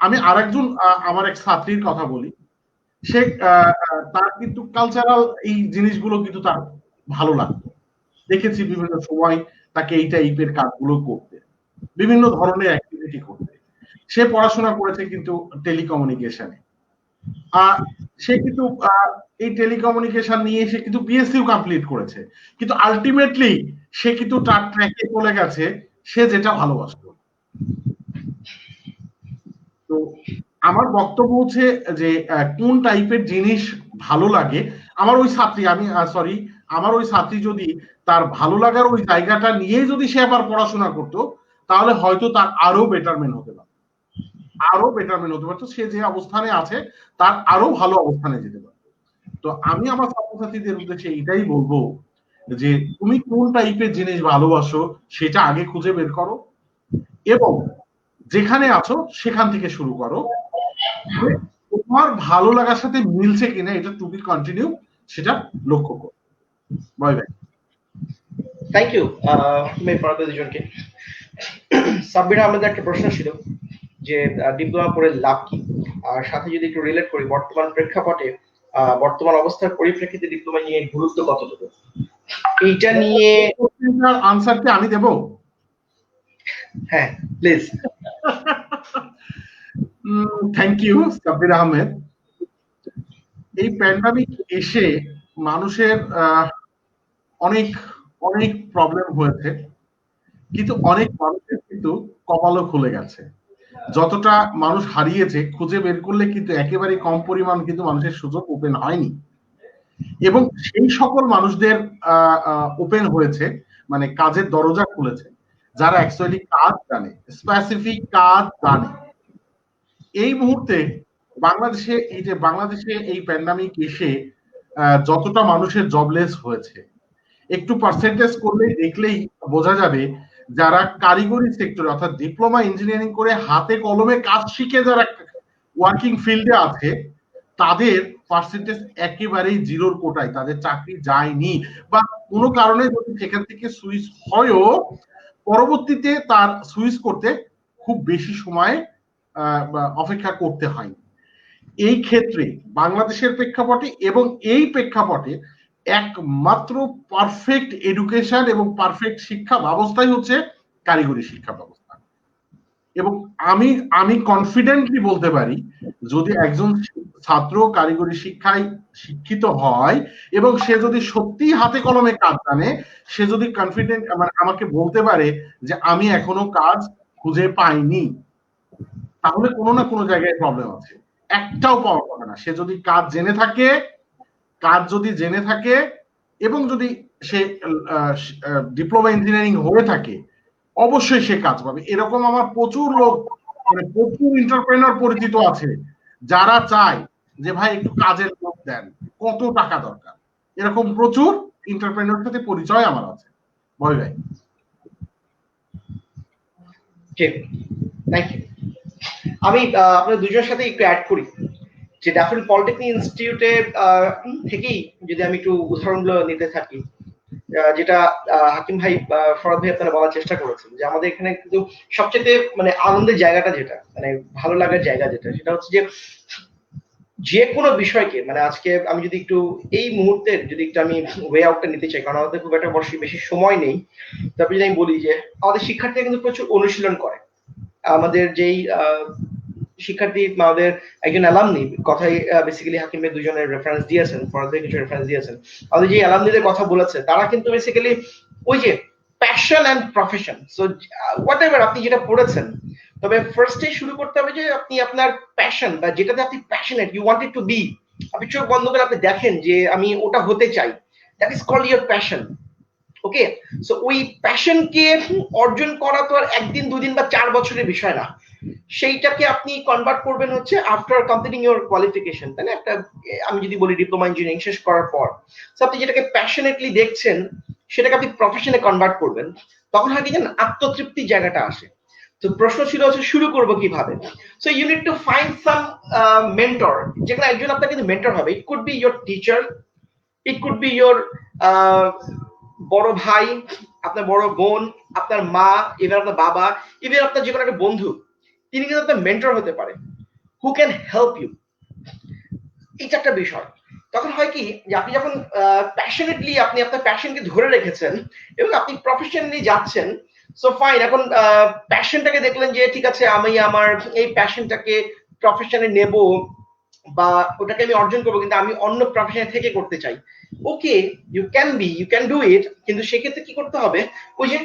আমি আরেকজন আমার এক ছাত্রীর কথা বলি, সে তার কিন্তু কালচারাল এই জিনিসগুলো কিন্তু তার ভালো লাগতো, দেখেছি বিভিন্ন সময় তাকে এই টাইপের কাজগুলো করতে, বিভিন্ন ধরনের অ্যাক্টিভিটি করতে। সে পড়াশোনা করেছে কিন্তু টেলিকমিউনিকেশনে, সে কিন্তু এই টেলিকমিউনিকেশন নিয়ে সে কিন্তু পিএসসিও কমপ্লিট করেছে, কিন্তু আলটিমেটলি সে কিন্তু তার ট্র্যাকে চলে গেছে সে যেটা ভালোবাসতো। তো আমার বক্তব্য হচ্ছে যে কোন টাইপের জিনিস ভালো লাগে। আমার ওই ছাত্রী, আমার ওই ছাত্রী যদি তার ভালো লাগার ওই জায়গাটা নিয়ে যদি সে আবার পড়াশোনা করতো, তাহলে হয়তো তার আরো বেটারমেন্ট হতে পারতো, সে যে অবস্থানে আছে তার আরো ভালো অবস্থানে যেতে পারতো। তো আমি আমার ছাত্রছাত্রীদের উদ্দেশ্যে এটাই বলবো যে তুমি কোন টাইপের জিনিস ভালোবাসো সেটা আগে খুঁজে বের করো, এবং যেখানে আছো সেখান থেকে শুরু করো। তোমার ভালো লাগার সাথে মিলছে কিনা এটা টু বি কন্টিনিউ, সেটা লক্ষ্য করো। Bye bye. থ্যাংক ইউ দুজনকে। সাব্বির আহমেদের একটা প্রশ্ন ছিল যে ডিপ্লোমা করে লাভ কি, আর সাথে যদি একটু রিলেট করি বর্তমান প্রেক্ষাপটে বর্তমান অবস্থার পরিপ্রেক্ষিতে ডিপ্লোমা নিয়ে গুরুত্ব কতটুকু, এইটা নিয়ে আনসার কি আমি দেব? হ্যাঁ please. Thank you Sabbir Ahmed. এই প্যান্ডামিক এসে মানুষের অনেক অনেক প্রবলেম হয়েছে, কিন্তু অনেক মানুষের কিন্তু কপালও খুলে গেছে। যতটা মানুষ হারিয়েছে খুঁজে বের করলে কিন্তু একেবারে কম পরিমাণ কিন্তু মানুষের সুযোগ ওপেন হয়নি, এবং সেই সকল মানুষদের ওপেন হয়েছে, মানে কাজের দরজা খুলেছে যারা অ্যাকচুয়ালি কাজ জানে, স্পেসিফিক কাজ জানে। এই মুহূর্তে বাংলাদেশে এই প্যান্ডামিক এসে যতটা মানুষের জবলেস হয়েছে, একটু পার্সেন্টেজ করলে দেখলেই বোঝা যাবে যারা কারিগরি সেক্টরে অর্থাৎ ডিপ্লোমা ইঞ্জিনিয়ারিং করে হাতে কলমে কাজ শিখে যারা ওয়ার্কিং ফিল্ডে আছে তাদের পার্সেন্টেজ একেবারেই জিরোর কোটায়, তাদের চাকরি যায়নি, বা কোনো কারণে যদি সেখান থেকে সুইচ হয়ও পরবর্তীতে তার সুইচ করতে খুব বেশি সময় অপেক্ষা করতে হয়। এই ক্ষেত্রে বাংলাদেশের প্রেক্ষাপটে এবং এই প্রেক্ষাপটে একমাত্র পারফেক্ট এডুকেশন এবং পারফেক্ট শিক্ষা ব্যবস্থাই হচ্ছে কারিগরি শিক্ষা ব্যবস্থা। এবং আমি কনফিডেন্টলি বলতে পারি যদি একজন ছাত্র কারিগরি শিক্ষায় শিক্ষিত হয় এবং সে যদি সত্যি হাতে কলমে কাজ জানে, সে যদি কনফিডেন্ট আমাকে বলতে পারে যে আমি এখনো কাজ খুঁজে পাইনি, তাহলে কোনো না কোনো জায়গায় প্রবলেম আছে, একটাও পাওয়া যাবে না। সে যদি কাজ জেনে থাকে এবং যদি সে ডিপ্লোমা ইঞ্জিনিয়ারিং হয়ে থাকে, অবশ্যই সে কাজ পাবে। এরকম আমার প্রচুর লোক, মানে প্রচুর এন্টারপ্রেনার পরিচিত আছে যারা চায় যে ভাই একটু কাজের লোক দেন, কত টাকা দরকার, এরকম প্রচুর এন্টারপ্রেনার সাথে পরিচয় আমার আছে। ভয় ভাই। Thank you. আমি আপনাদের দুজনের সাথে একটু অ্যাড করি যে ড্যাফোডিল পলিটেকনিক ইনস্টিটিউটে থেকেই যদি আমি একটু উদাহরণগুলো নিতে থাকি, যেটা হাকিম ভাই ফরহাদ ভাই আপনারা বলার চেষ্টা করেছেন যে আমাদের এখানে কিন্তু সবচেয়ে মানে আনন্দের জায়গাটা যেটা মানে ভালো লাগার জায়গা যেটা, সেটা হচ্ছে যে কোনো বিষয়কে মানে আজকে আমি যদি একটু এই মুহূর্তে যদি একটু আমি ওয়ে আউটটা নিতে চাই, কারণ আমাদের খুব একটা বেশি সময় নেই, তারপরে যদি আমি বলি যে আমাদের শিক্ষার্থীরা কিন্তু প্রচুর অনুশীলন করে। আমাদের যেই শিক্ষার্থী আমাদের একজন অ্যালামনি কথাই বেসিক্যালি হাকিম ভাই দুজনের রেফারেন্স দিয়েছেন, ফরহাদ ভাই কিছু রেফারেন্স দিয়েছেন, আমাদের যে অ্যালামনিদের কথা বলেছে তারা কিন্তু বেসিক্যালি ওই যে passion and profession. So what ever আপনি যেটা পড়েছেন, তবে ফার্স্টেই শুরু করতে হবে যে আপনি আপনার প্যাশন বা যেটাতে আপনি passionate, you wanted to be, আপনি চোখ বন্ধ করে আপনি দেখেন যে আমি ওটা হতে চাই, that is called your passion. Okay, so ওই প্যাশনকে অর্জন করা তো আর একদিন দুদিন বা 4 বছরের বিষয় না, সেইটাকে আপনি কনভার্ট করবেন হচ্ছে আফটার কমপ্লিটিং ইউর কোয়ালিফিকেশন, তাই না? একটা আমি যদি বলি ডিপ্লোমা ইঞ্জিনিয়ারিং শেষ করার পর আপনি যেটাকে প্যাশনেটলি দেখছেন সেটাকে আপনি প্রফেশনে কনভার্ট করবেন, তখন হয় কি জানেন আত্মতৃপ্তির জায়গাটা আসে। তো প্রশ্ন ছিল হচ্ছে শুরু করব কিভাবে। So you need to find some mentor, যেখানে একজন আপনার কিন্তু মেন্টর হবে। It could be your teacher, it could be your বড় ভাই, আপনার বড় বোন, আপনার মা, ইভেন আপনার বাবা, ইভেন আপনার যে কোনো একটা বন্ধু, তিনি কিন্তু আপনার মেন্টর হতে পারে, হু ক্যান হেল্প ইউ। এটা একটা বিষয়। তখন হয় কি যে আপনি যখন প্যাশনেটলি আপনি আপনার প্যাশনকে ধরে রেখেছেন এবং আপনি প্রফেশনালি যাচ্ছেন, সো ফাইন, এখন প্যাশনটাকে দেখলেন যে ঠিক আছে আমি আমার এই প্যাশনটাকে প্রফেশনে নেব বা ওটাকে আমি অর্জন করবো, কিন্তু আমি অন্য প্রফেশনে থেকে করতে চাই। ওকে, ইউ ক্যান ডু ইট, কিন্তু সেক্ষেত্রে কি করতে হবে, ওই যে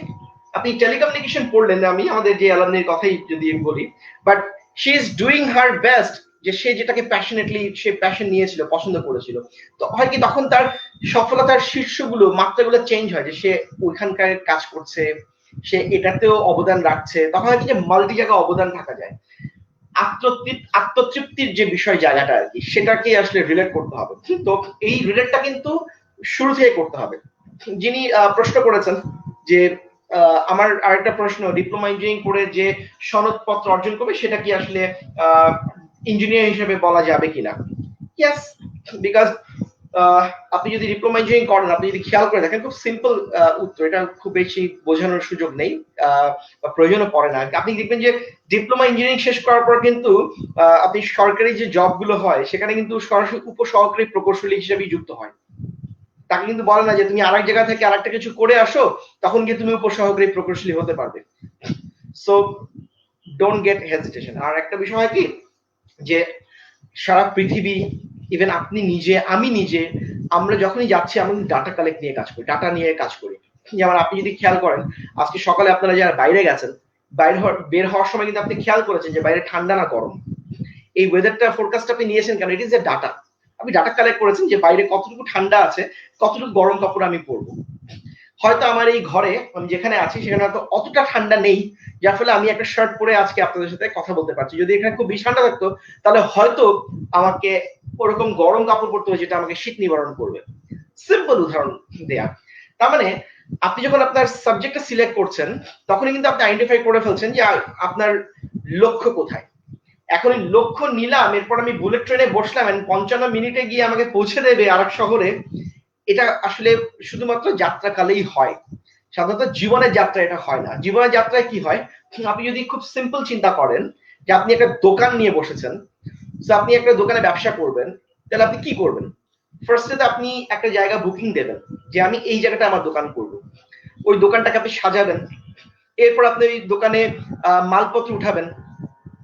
আপনি টেলিকমিউনিকেশন পড়লেন, আমি আমাদের যে অ্যালামনির কথাই যদি আমি বলি, but she is doing her best, যে সে যেটাকে প্যাশনেটলি সে প্যাশন নিয়েছিল, পছন্দ করেছিল, তো হয় কি তখন তার সফলতার শীর্ষগুলো মাত্রাগুলো চেঞ্জ হয়, যে সে ওইখানকার কাজ করছে, সে এটাতেও অবদান রাখছে, তখন হয় কি যে মাল্টি জায়গায় অবদান থাকা যায়। আত্মতৃপ্তির যে বিষয় জায়গাটা আর কি, সেটাকে আসলে রিলেট করতে হবে। তো এই রিলেটটা কিন্তু শুরু থেকে করতে হবে। যিনি প্রশ্ন করেছেন যে আমার আরেকটা প্রশ্ন, ডিপ্লোমা ইঞ্জিনিয়ারিং করে যে সনদপত্র অর্জন করবে সেটা কি আসলে ইঞ্জিনিয়ার হিসেবে বলা যাবে কিনা? ইয়েস, বিকজ আপনি যদি ডিপ্লোমা ইঞ্জিনিয়ারিং করেন, আপনি যদি খেয়াল করে দেখেন, খুব সিম্পল উত্তর, এটা খুব বেশি বোঝানোর সুযোগ নেই বা প্রয়োজনও পড়ে না। আপনি দেখবেন যে ডিপ্লোমা ইঞ্জিনিয়ারিং শেষ করার পর কিন্তু আপনি সরকারি যে জবগুলো হয় সেখানে কিন্তু সরাসরি উপসহকারী প্রকৌশলী হিসেবে যুক্ত হয়। তাকে কিন্তু বলে না যে তুমি আরেক জায়গা থেকে আরেকটা কিছু করে আসো, তখন গিয়ে তুমি উপসহকারী প্রকৌশলী হতে পারবে। So don't get hesitation. আর একটা বিষয় হয় কি যে সারা পৃথিবী, ইভেন আপনি নিজে, আমি নিজে, আমরা যখনই যাচ্ছি আমরা ডাটা কালেক্ট নিয়ে কাজ করি, ডাটা নিয়ে কাজ করি। যেমন আপনি যদি খেয়াল করেন, আজকে সকালে আপনারা যারা বাইরে গেছেন, বের হওয়ার সময় কিন্তু আপনি খেয়াল করেছেন যে বাইরে ঠান্ডা না গরম। এই ওয়েদারটা ফোরকাস্ট আপনি নিয়েছেন কেন? It is a data. আপনি ডাটা কালেক্ট করেছেন যে বাইরে কতটুকু ঠান্ডা আছে, কতটুকু গরম কাপড় আমি পরবো। হয়তো আমার এই ঘরে আমি যেখানে আছি সেখানে হয়তো অতটা ঠান্ডা নেই, যার ফলে আমি একটা শার্ট পরে আজকে আপনাদের সাথে কথা বলতে পারছি। যদি এখানে খুব বেশি ঠান্ডা থাকতো তাহলে হয়তো আমাকে ওরকম গরম কাপড় পরতে হবে যেটা আমাকে শীত নিবারণ করবে। সিম্পল উদাহরণ দেয়া। তার মানে আপনি যখন আপনার সাবজেক্টটা সিলেক্ট করছেন তখনই কিন্তু আপনি আইডেন্টিফাই করে ফেলছেন যে আপনার লক্ষ্য কোথায়। এখন এই লক্ষ্য নিলাম, এরপর আমি বুলেট ট্রেনে বসলাম, 55 মিনিটে গিয়ে আমাকে পৌঁছে দেবে আরেক শহরে, এটা আসলে শুধুমাত্র যাত্রাকালেই হয়। সাধারণত জীবনের যাত্রা এটা হয় না। জীবনের যাত্রায় কি হয়, আপনি যদি খুব সিম্পল চিন্তা করেন যে আপনি একটা দোকান নিয়ে বসেছেন, আপনি একটা দোকানে ব্যবসা করবেন, তাহলে আপনি কি করবেন? ফার্স্টে আপনি একটা জায়গা বুকিং দেবেন যে আমি এই জায়গাটা আমার দোকান করব। ওই দোকানটাকে আপনি সাজাবেন, এরপর আপনি ওই দোকানে মালপত্র উঠাবেন,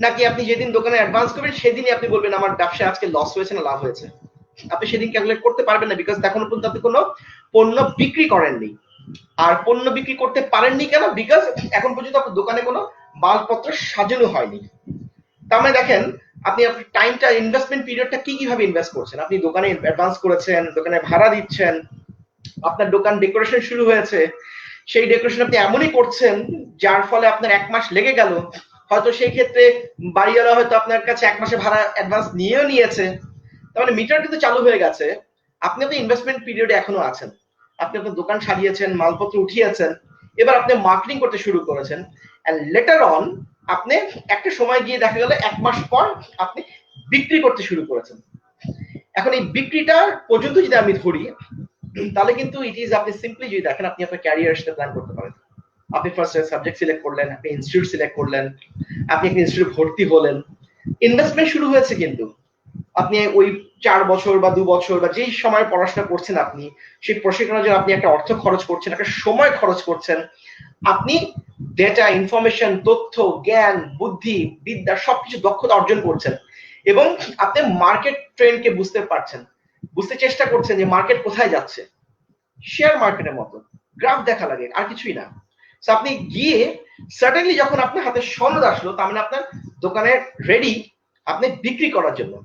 নাকি আপনি যেদিন দোকানে অ্যাডভান্স করবেন সেদিনই আপনি বলবেন আমার ব্যবসায় আজকে লস হয়েছে না লাভ হয়েছে? আপনি সেদিন ক্যালকুলেট করতে পারবেন না, বিকজ এখনো পর্যন্ত আপনি কোনো পণ্য বিক্রি করেননি। আর পণ্য বিক্রি করতে পারেননি কেন? বিকজ এখন পর্যন্ত আপনার দোকানে কোনো মালপত্র সাজানো হয়নি। তার মানে দেখেন আপনি আপনার টাইমটা, ইনভেস্টমেন্ট পিরিয়ডটা কি কিভাবে ইনভেস্ট করছেন। আপনি দোকানে অ্যাডভান্স করেছেন, দোকানে ভাড়া দিচ্ছেন, আপনার দোকান ডেকোরেশন শুরু হয়েছে, সেই ডেকোরেশন আপনি এমনই করছেন যার ফলে আপনার 1 মাস লেগে গেল। হয়তো সেই ক্ষেত্রে বাড়িওয়ালা হয়তো আপনার কাছে 1 মাসে ভাড়া অ্যাডভান্স নিয়েও নিয়েছে। তার মানে মিটার কিন্তু চালু হয়ে গেছে, আপনি আপনার ইনভেস্টমেন্ট পিরিয়ডে এখনো আছেন। আপনি আপনার দোকান সাজিয়েছেন, মালপত্র উঠিয়েছেন, এবার আপনি মার্কেটিং করতে শুরু করেছেন, এন্ড লেটার অন আপনি একটা সময় গিয়ে দেখা গেল 1 মাস পর আপনি বিক্রি করতে শুরু করেছেন। এখন এই বিক্রিটা পর্যন্ত যদি আমি ধরি, তাহলে কিন্তু ইট ইজ, আপনি সিম্পলি যদি দেখেন আপনি আপনার ক্যারিয়ার সাথে প্ল্যান করতে পারেন। আপনি ফার্স্ট সাবজেক্ট সিলেক্ট করলেন, আপনি ইনস্টিটিউট সিলেক্ট করলেন, আপনি একটা ইনস্টিটিউট ভর্তি হলেন, ইনভেস্টমেন্ট শুরু হয়েছে। কিন্তু আপনি ওই 4 বছর বা 2 বছর বা যেই সময় পড়াশোনা করছেন, আপনি সেই প্রশিক্ষণের জন্য আপনি একটা অর্থ খরচ করছেন, একটা সময় খরচ করছেন, আপনি ডেটা, ইনফরমেশন, তথ্য, জ্ঞান, বুদ্ধি, বিদ্যা সবকিছু দক্ষতা অর্জন করছেন এবং আপনি মার্কেট ট্রেন্ডকে বুঝতে পারছেন, বুঝতে চেষ্টা করছেন যে মার্কেট কোথায় যাচ্ছে। শেয়ার মার্কেটের মতো গ্রাফ দেখা লাগে, আর কিছুই না। আপনি গিয়ে সার্টেনলি যখন আপনার হাতে সনদ আসলো, তার মানে আপনার দোকানে রেডি আপনি বিক্রি করার জন্য।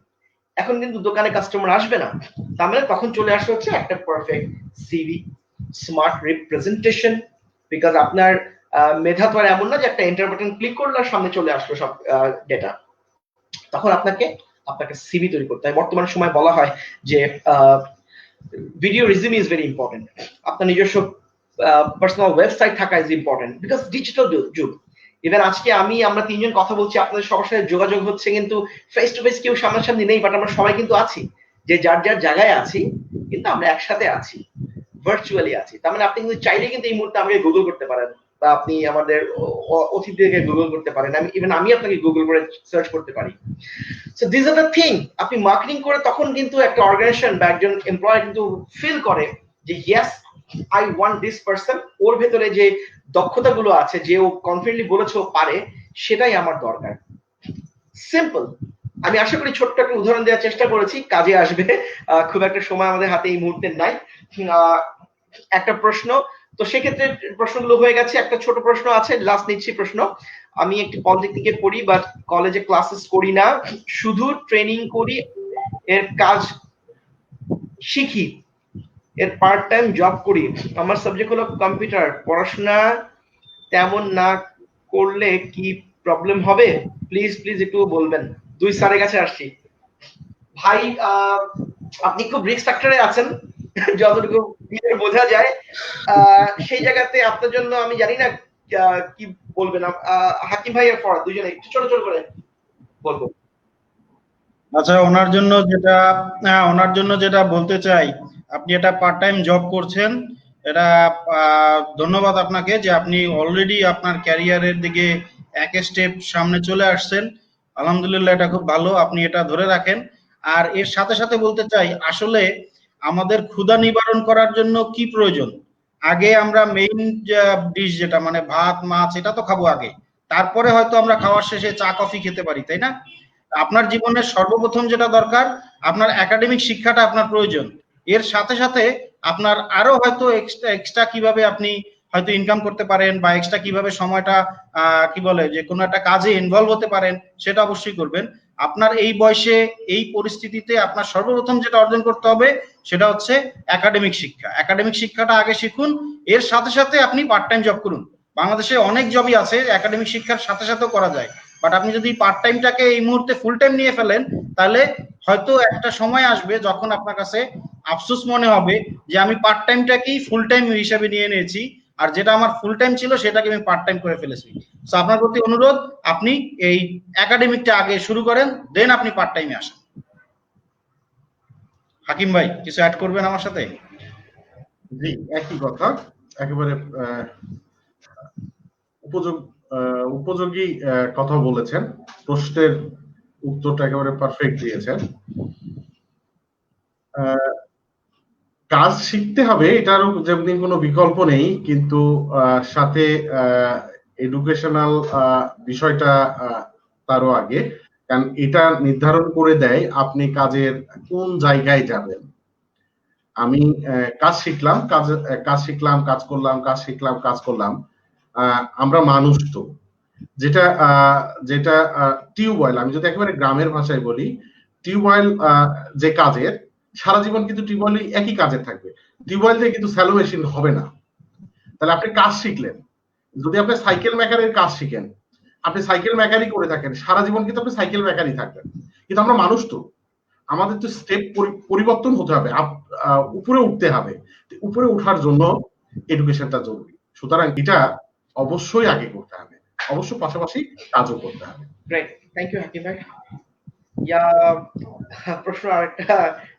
এখন কিন্তু দোকানে কাস্টমার আসবে না, তার মানে তখন চলে আসে হচ্ছে একটা perfect CV, smart representation, because আপনার মেধা তো আর এমন না যে একটা এন্টার বাটন ক্লিক করলে সামনে চলে আসলো সব ডেটা। তখন আপনাকে সিভি তৈরি করতে হয়। বর্তমান সময় বলা হয় যে video resume is very important. আপনার নিজস্ব পার্সোনাল ওয়েবসাইট থাকা ইজ ইম্পর্টেন্ট, বিকজ ডিজিটাল যুগ। ইভেন আজকে আমরা তিনজন কথা বলছি, আপনাদের সবার সাথে যোগাযোগ হচ্ছে কিন্তু ফেস টু ফেস, কেউ সামনাসামনি নেই, বাট আমরা সবাই কিন্তু আছি, যে যার যার জায়গায় আছি, কিন্তু আমরা একসাথে আছি। ভার্চুয়ালি আছি। তার মানে আপনি কিন্তু চাইলে কিন্তু এই মুহূর্তে আমাকে গুগল করতে পারেন, বা আপনি আমাদের অতিথিদেরকে গুগল করতে পারেন, আমি আপনাকে গুগল করে সার্চ করতে পারি। So this are the thing, আপনি মার্কেটিং করে তখন কিন্তু একটা অর্গানাইজেশন বা একজন এমপ্লয়ার কিন্তু ফিল করে যে yes I want this person, ওর ভেতরে যে দক্ষতাগুলো আছে, যে ও কনফিডেন্টলি বলেছে ও পারে, সেটাই আমার দরকার। সিম্পল। আমি আশা করি ছোট্ট একটা উদাহরণ দেওয়ার চেষ্টা করেছি, কাজে আসবে। খুব একটা সময় আমাদের হাতে এই মুহূর্তে নাই। একটা প্রশ্ন, তো সেক্ষেত্রে প্রশ্নগুলো হয়ে গেছে। একটা ছোট প্রশ্ন আছে, লাস্ট নিচ্ছি প্রশ্ন। আমি একটি পলিটেকনিকে পড়ি, বাট কলেজে ক্লাসেস করি না, শুধু ট্রেনিং করি, এর কাজ শিখি, এর পার্ট টাইম জব করি। আমার সাবজেক্ট হলো কম্পিউটার। পড়াশোনা তেমন না করলে কি প্রবলেম হবে? প্লিজ প্লিজ একটু বলবেন। 2 স্যারের কাছে আসছি। ভাই আপনি খুব রিস্ক ফ্যাক্টরে আছেন, যতটুকু বোঝা যায়। সেই জায়গাতে আপনার জন্য আমি জানি না কি বলবেন। হাকিম ভাই আর ফরহাদ দুজনে একটু ছোট ছোট করে বলবো। আচ্ছা, ওনার জন্য যেটা বলতে চাই, আপনি এটা পার্ট টাইম জব করছেন, এটা ধন্যবাদ আপনাকে যে আপনি অলরেডি আপনার ক্যারিয়ারের দিকে এক স্টেপ সামনে চলে আসছেন। আলহামদুলিল্লাহ, এটা খুব ভালো, আপনি এটা ধরে রাখেন। আর এর সাথে সাথে বলতে চাই, আসলে আমাদের ক্ষুধা নিবারণ করার জন্য কি প্রয়োজন? আগে আমরা মেইন ডিশ যেটা মানে ভাত মাছ, এটা তো খাবো আগে, তারপরে হয়তো আমরা খাওয়ার শেষে চা কফি খেতে পারি, তাই না? আপনার জীবনের সর্বপ্রথম যেটা দরকার, আপনার একাডেমিক শিক্ষাটা আপনার প্রয়োজন। এর সাথে সাথে আপনার আরো হয়তো এক্সট্রা কিভাবে আপনি হয়তো ইনকাম করতে পারেন, বা এক্সট্রা কিভাবে সময়টা কি বলে যে কোনো একটা কাজে ইনভলভ হতে পারেন, সেটা অবশ্যই করবেন। আপনার এই বয়সে এই পরিস্থিতিতে আপনার সর্বপ্রথম যেটা অর্জন করতে হবে সেটা হচ্ছে একাডেমিক শিক্ষা। একাডেমিক শিক্ষাটা আগে শিখুন, এর সাথে সাথে আপনি পার্ট টাইম জব করুন। বাংলাদেশে অনেক জবই আছে একাডেমিক শিক্ষার সাথে সাথেও করা যায়, বাট আপনি যদি পার্ট টাইমটাকে এই মুহূর্তে ফুল টাইম নিয়ে ফেলেন, তাহলে হয়তো একটা সময় আসবে যখন আপনার কাছে আফসোস মনে হবে যে আমি পার্ট টাইমটাকেই ফুল টাইম হিসেবে নিয়ে নিয়েছি, আর যেটা আমার ফুল টাইম ছিল সেটাকে আমি পার্ট টাইম করে ফেলেছি। তো আপনার প্রতি অনুরোধ, আপনি এই একাডেমিকটা আগে শুরু করেন, দেন আপনি পার্ট টাইমে আসেন। হাকিম ভাই কিছু অ্যাড করবেন আমার সাথে? জি, একই কথা, একেবারে উপযোগী কথা বলেছেন। প্রশ্নের উত্তরটা একেবারে পারফেক্ট দিয়েছেন। কাজ শিখতে হবে, এটারও যেমন কোনো বিকল্প নেই, কিন্তু সাথে এডুকেশনাল বিষয়টা তারও আগে, কারণ এটা নির্ধারণ করে দেয় আপনি কাজের কোন জায়গায় যাবেন। আমি কাজ শিখলাম, কাজ করলাম। আমরা মানুষ তো, যেটা টিউবওয়েল, আমি যদি একেবারে গ্রামের ভাষায় বলি, টিউবওয়েল যে কাজের, সারা জীবন কিন্তু টিউবওয়েল একই কাজে থাকবে। টিউবওয়েল দিয়ে কিন্তু স্যালো মেশিন হবে না। তাহলে আপনি কাজ শিখলেন, যদি আপনি সাইকেল মেকারের কাজ শিখেন, আপনি সাইকেল মেকারই করে থাকেন, সারা জীবন কিন্তু আপনি সাইকেল মেকারই থাকবেন। কিন্তু আমরা মানুষ তো, আমাদের তো স্টেপ পরিবর্তন হতে হবে, উপরে উঠতে হবে। উপরে ওঠার জন্য এডুকেশনটা জরুরি। সুতরাং এটা অবশ্যই আগে করতে হবে, অবশ্য পাশাপাশি কাজও করতে হবে। গ্রেট, থ্যাংক ইউ হাকিম ভাই। প্রশ্ন আরেকটা,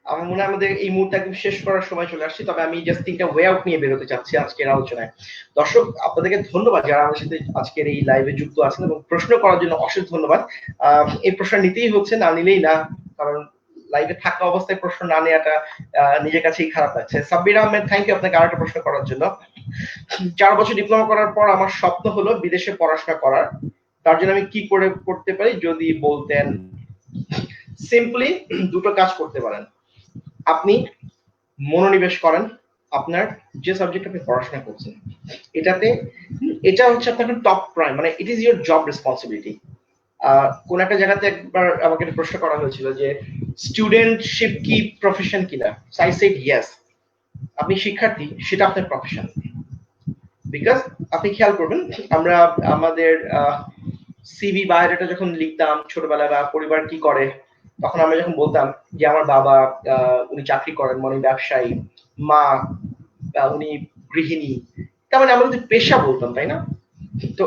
আমার মনে হয় আমাদের এই মুহূর্তে একদম শেষ করার সময় চলে আসছে, তবে আমি জাস্ট 3টা ওয়ে আউট নিয়ে বেরোতে চাচ্ছি আজকের আলোচনায়। দর্শক আপনাদেরকে ধন্যবাদ যারা আমাদের সাথে আজকের এই লাইভে যুক্ত আছেন, এবং প্রশ্ন করার জন্য অশেষ ধন্যবাদ। এই প্রশ্ন নিতেই হচ্ছে, না নিলেই না, কারণ লাইভে থাকা অবস্থায় প্রশ্ন না নেওয়াটা নিজের কাছেই খারাপ লাগছে। সাব্বির আহমেদ, থ্যাংক ইউ আপনাকে আরেকটা প্রশ্ন করার জন্য। 4 বছর ডিপ্লোমা করার পর আমার স্বপ্ন হলো বিদেশে পড়াশোনা করার, তার জন্য আমি কি করে করতে পারি যদি বলতেন? সিম্পলি দুটো কাজ করতে পারেন। আপনি মনোনিবেশ করেন আপনার যে সাবজেক্ট আপনি পড়াশোনা করছেন এটাতে, এটা হচ্ছে আপনার টপ প্রাইম, মানে it is your job responsibility. কোন একটা জায়গাতে একবার আমাকে একটা প্রশ্ন করা হয়েছিল যে স্টুডেন্টশিপ কি প্রফেশন কিনা, আই সেড ইয়েস। আপনি শিক্ষার্থী, সেটা আপনার প্রফেশন। বিকজ আপনি খেয়াল করবেন, আমরা আমাদের সিভি বায়োডাটা যখন লিখতাম ছোটবেলায়, বা পরিবার কি করে, তখন আমরা যখন বলতাম যে আমার বাবা উনি চাকরি করেন, মানে ব্যবসায়ী, মা উনি গৃহিণী, তার মানে আমরা যদি পেশা বলতাম, তাই না? তো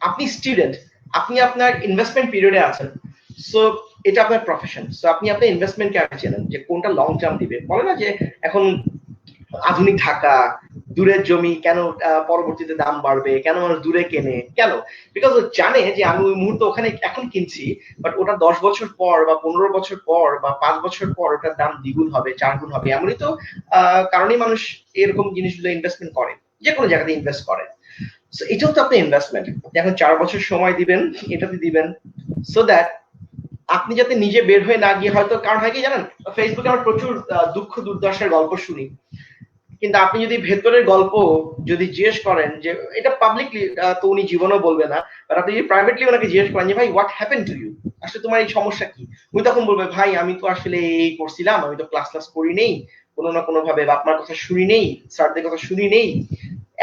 আপনি স্টুডেন্ট, আপনি আপনার ইনভেস্টমেন্ট পিরিয়ডে আছেন, সো এটা আপনার প্রফেশন। সো আপনি আপনার ইনভেস্টমেন্টকে আগে চেনেন যে কোনটা লং টার্ম দিবে। বলে না যে এখন আধুনিক ঢাকা, দূরের জমি কেন পরবর্তীতে দাম বাড়বে, কেন মানুষ দূরে কেনে, কেন? বিকজ ও জানে যে আমি ওই মুহূর্তে ওখানে এখন কিনছি, বাট ওটা 10 বছর পর বা 15 বছর পর বা 5 বছর পর ওটার দাম দ্বিগুণ হবে, 4 গুণ হবে। এমনই তো কারণেই মানুষ এরকম জিনিসগুলো ইনভেস্টমেন্ট করে, যে কোনো জায়গাতে ইনভেস্ট করে। এটাও তো আপনি ইনভেস্টমেন্ট। আপনি এখন 4 বছর সময় দিবেন, এটাতে দিবেন, সো দ্যাট আপনি যাতে নিজে বের হয়ে না গিয়ে, হয়তো কারণ হয় কি জানেন, ফেসবুকে আমরা প্রচুর দুঃখ দুর্দশার গল্প শুনি, কিন্তু আপনি যদি ভেতরের গল্প যদি জিজ্ঞেস করেন, যে এটা পাবলিকলি তো উনি জীবনেও বলবে না, বাট আপনি যদি প্রাইভেটলি ওনাকে জিজ্ঞেস করেন যে ভাই হোয়াট হ্যাপেন টু ইউ, আসলে তোমার এই সমস্যা কি, উনি তখন বলবে ভাই আমি তো আসলে এই করছিলাম, আমি তো ক্লাস করি নেই, কোনো না কোনো ভাবে বাপ মার কথা শুনি নেই, স্যারদের কথা শুনি নেই,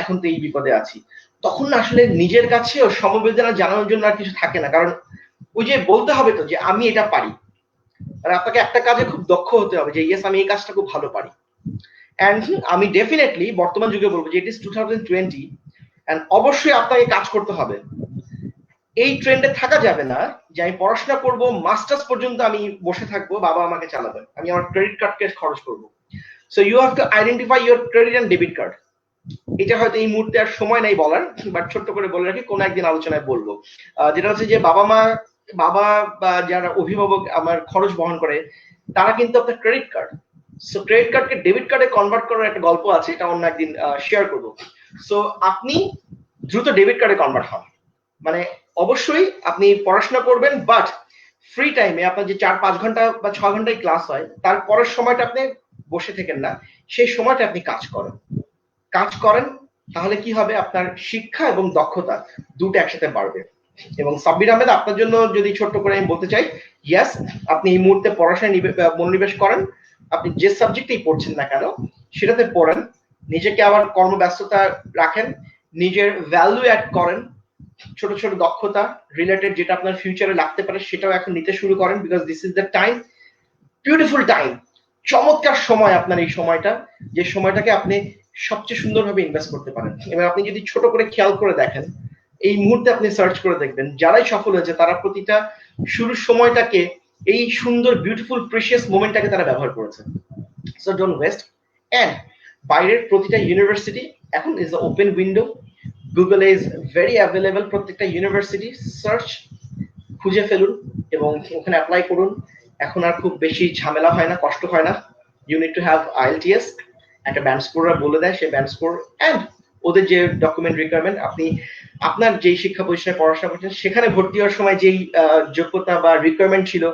এখন তো এই বিপদে আছি। তখন না আসলে নিজের কাছেও সমবেদনা জানানোর জন্য আর কিছু থাকে না, কারণ ওই যে বলতে হবে তো যে আমি এটা পারি, আর আপনাকে একটা কাজে খুব দক্ষ হতে হবে যে ইয়েস আমি এই কাজটা খুব ভালো পারি। এন্ড আমি ডেফিনেটলি বর্তমান যুগে বলবো যে ইট ইজ 2020, এন্ড অবশ্যই আপনাকে কাজ করতে হবে। এই ট্রেন্ডে থাকা যাবে না যে আমি পড়াশোনা করব মাস্টার্স পর্যন্ত আমি বসে থাকবো, বাবা আমাকে চালাবে, আমি আমার ক্রেডিট কার্ডকে খরচ করবো। So you have to identify your credit and debit card. এটা হয়তো এই মুহূর্তে আর সময় নাই বলার, বাট ছোট্ট করে বলে রাখি, কোনো একদিন আলোচনায় বলবো। যেটা হচ্ছে যে বাবা বা যারা অভিভাবক আমার খরচ বহন করে, তারা কিন্তু আপনার ক্রেডিট কার্ড, সো ক্রেডিট কার্ডকে ডেবিট কার্ডে কনভার্ট করার একটা গল্প আছে, এটা অন্য একদিন শেয়ার করবো। সো আপনি দ্রুত ডেবিট কার্ডে কনভার্ট হন, মানে অবশ্যই আপনি পড়াশোনা করবেন, বাট ফ্রি টাইমে আপনার যে 4-5 ঘন্টা বা 6 ঘন্টায় ক্লাস হয়, তার পরের সময়টা আপনি বসে থাকেন না, সেই সময়টা আপনি কাজ করেন, তাহলে কি হবে, আপনার শিক্ষা এবং দক্ষতা দুটো একসাথে বাড়বে। এবং সাব্বির আহমেদ, আপনার জন্য যদি ছোট্ট করে আমি বলতে চাই, ইয়েস আপনি এই মুহূর্তে পড়াশোনায় মনোনিবেশ করেন, আপনি যে সাবজেক্টেই পড়ছেন না কেন সেটাতে পড়েন, নিজেকে আবার কর্মব্যস্ততা রাখেন, নিজের ভ্যালু অ্যাড করেন, ছোট ছোট দক্ষতা রিলেটেড যেটা আপনার ফিউচারে লাগতে পারে সেটাও এখন নিতে শুরু করেন, because this is the time, beautiful time, চমৎকার সময় আপনার এই সময়টা, যে সময়টাকে আপনি সবচেয়ে সুন্দরভাবে ইনভেস্ট করতে পারেন। এবার আপনি যদি ছোট করে খেয়াল করে দেখেন, এই মুহূর্তে আপনি সার্চ করে দেখবেন যারাই সফল হয়েছে তারা প্রতিটা শুরুর সময়টাকে, এই সুন্দর বিউটিফুল প্রিশিয়াস মোমেন্টটাকে তারা ব্যবহার করেছে। So don't waste. এন্ড বাইরের প্রতিটা ইউনিভার্সিটি এখন is open window, Google is very available, প্রত্যেকটা ইউনিভার্সিটি সার্চ খুঁজে ফেলুন এবং ওখানে অ্যাপ্লাই করুন। এখন আর খুব বেশি ঝামেলা হয় না, কষ্ট হয় না। You need to have IELTS, একটা ব্যান্ড স্কোররা বলে দেয়, সেই ব্যান্ড স্কোর এন্ড ওদের যে ডকুমেন্ট রিকোয়ারমেন্ট, আপনি আপনার যেই শিক্ষা প্রতিষ্ঠানে পড়াশোনা করছেন সেখানে ভর্তি হওয়ার সময় যেই যোগ্যতা বা রিকোয়ারমেন্ট ছিল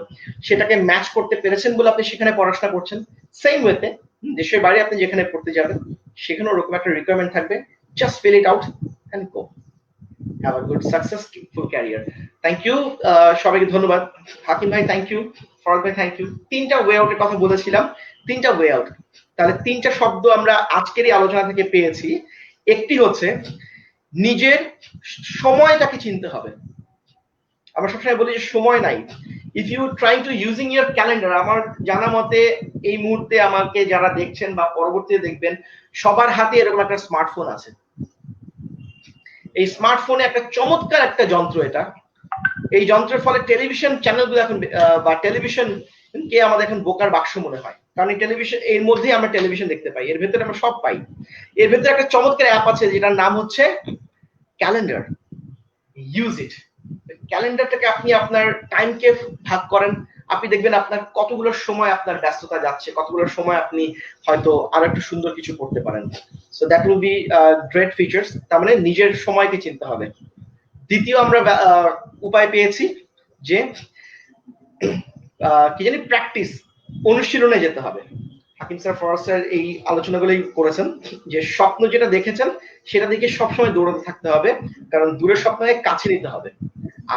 সেটাকে ম্যাচ করতে পেরেছেন বলে আপনি সেখানে পড়াশোনা করছেন। সেম ওয়েতে দেশের বাইরে আপনি যেখানে পড়তে যাবেন সেখানে ওরকম একটা রিকোয়ারমেন্ট থাকবে, just fill it out and go, have a good successful career. Thank you সবাইকে, ধন্যবাদ। হাকিম ভাই থ্যাংক ইউ, ফরহাদ ভাই থ্যাংক ইউ। 3টা ওয়ে আউটের কথা বলেছিলাম, 3টা ওয়ে আউট, তাহলে 3টা শব্দ আমরা আজকের এই আলোচনা থেকে পেয়েছি। একটি হচ্ছে নিজের সময়টাকে চিনতে হবে। আমরা সবসময় বলি যে সময় নাই, if you try to using your calendar, আমার জানা মতে এই মুহূর্তে আমাকে যারা দেখছেন বা পরবর্তীতে দেখবেন সবার হাতে এরকম একটা স্মার্টফোন আছে। এই স্মার্টফোনে একটা চমৎকার একটা যন্ত্র, এটা এই যন্ত্রের ফলে টেলিভিশন চ্যানেলগুলো এখন বা টেলিভিশন কে আমাদের এখন বোকার বাক্স মনে হয়, কারণ এই টেলিভিশন, এর মধ্যেই আমরা টেলিভিশন দেখতে পাই, এর ভেতরে আমরা সব পাই। এর ভেতরে একটা চমৎকার অ্যাপ আছে যেটার নাম হচ্ছে ক্যালেন্ডার, ইউজ ইট। ক্যালেন্ডারটাকে আপনি আপনার টাইমকে ভাগ করেন, আপনি দেখবেন আপনার কতগুলো সময় আপনার ব্যস্ততা যাচ্ছে, কতগুলো সময় আপনি হয়তো আরো একটু সুন্দর কিছু করতে পারেন। So that will be great features. তার মানে নিজের সময়কে চিনতে হবে। দ্বিতীয় আমরা উপায় পেয়েছি যে কি জানি, প্র্যাকটিস, অনুশীলনে যেতে হবে। হাকিম স্যার, ফরহাদ স্যার এই আলোচনাগুলোই করেছেন যে স্বপ্ন যেটা দেখেছেন সেটা দিকে সবসময় দৌড়াতে থাকতে হবে, কারণ দূরের স্বপ্নকে কাছে নিতে হবে।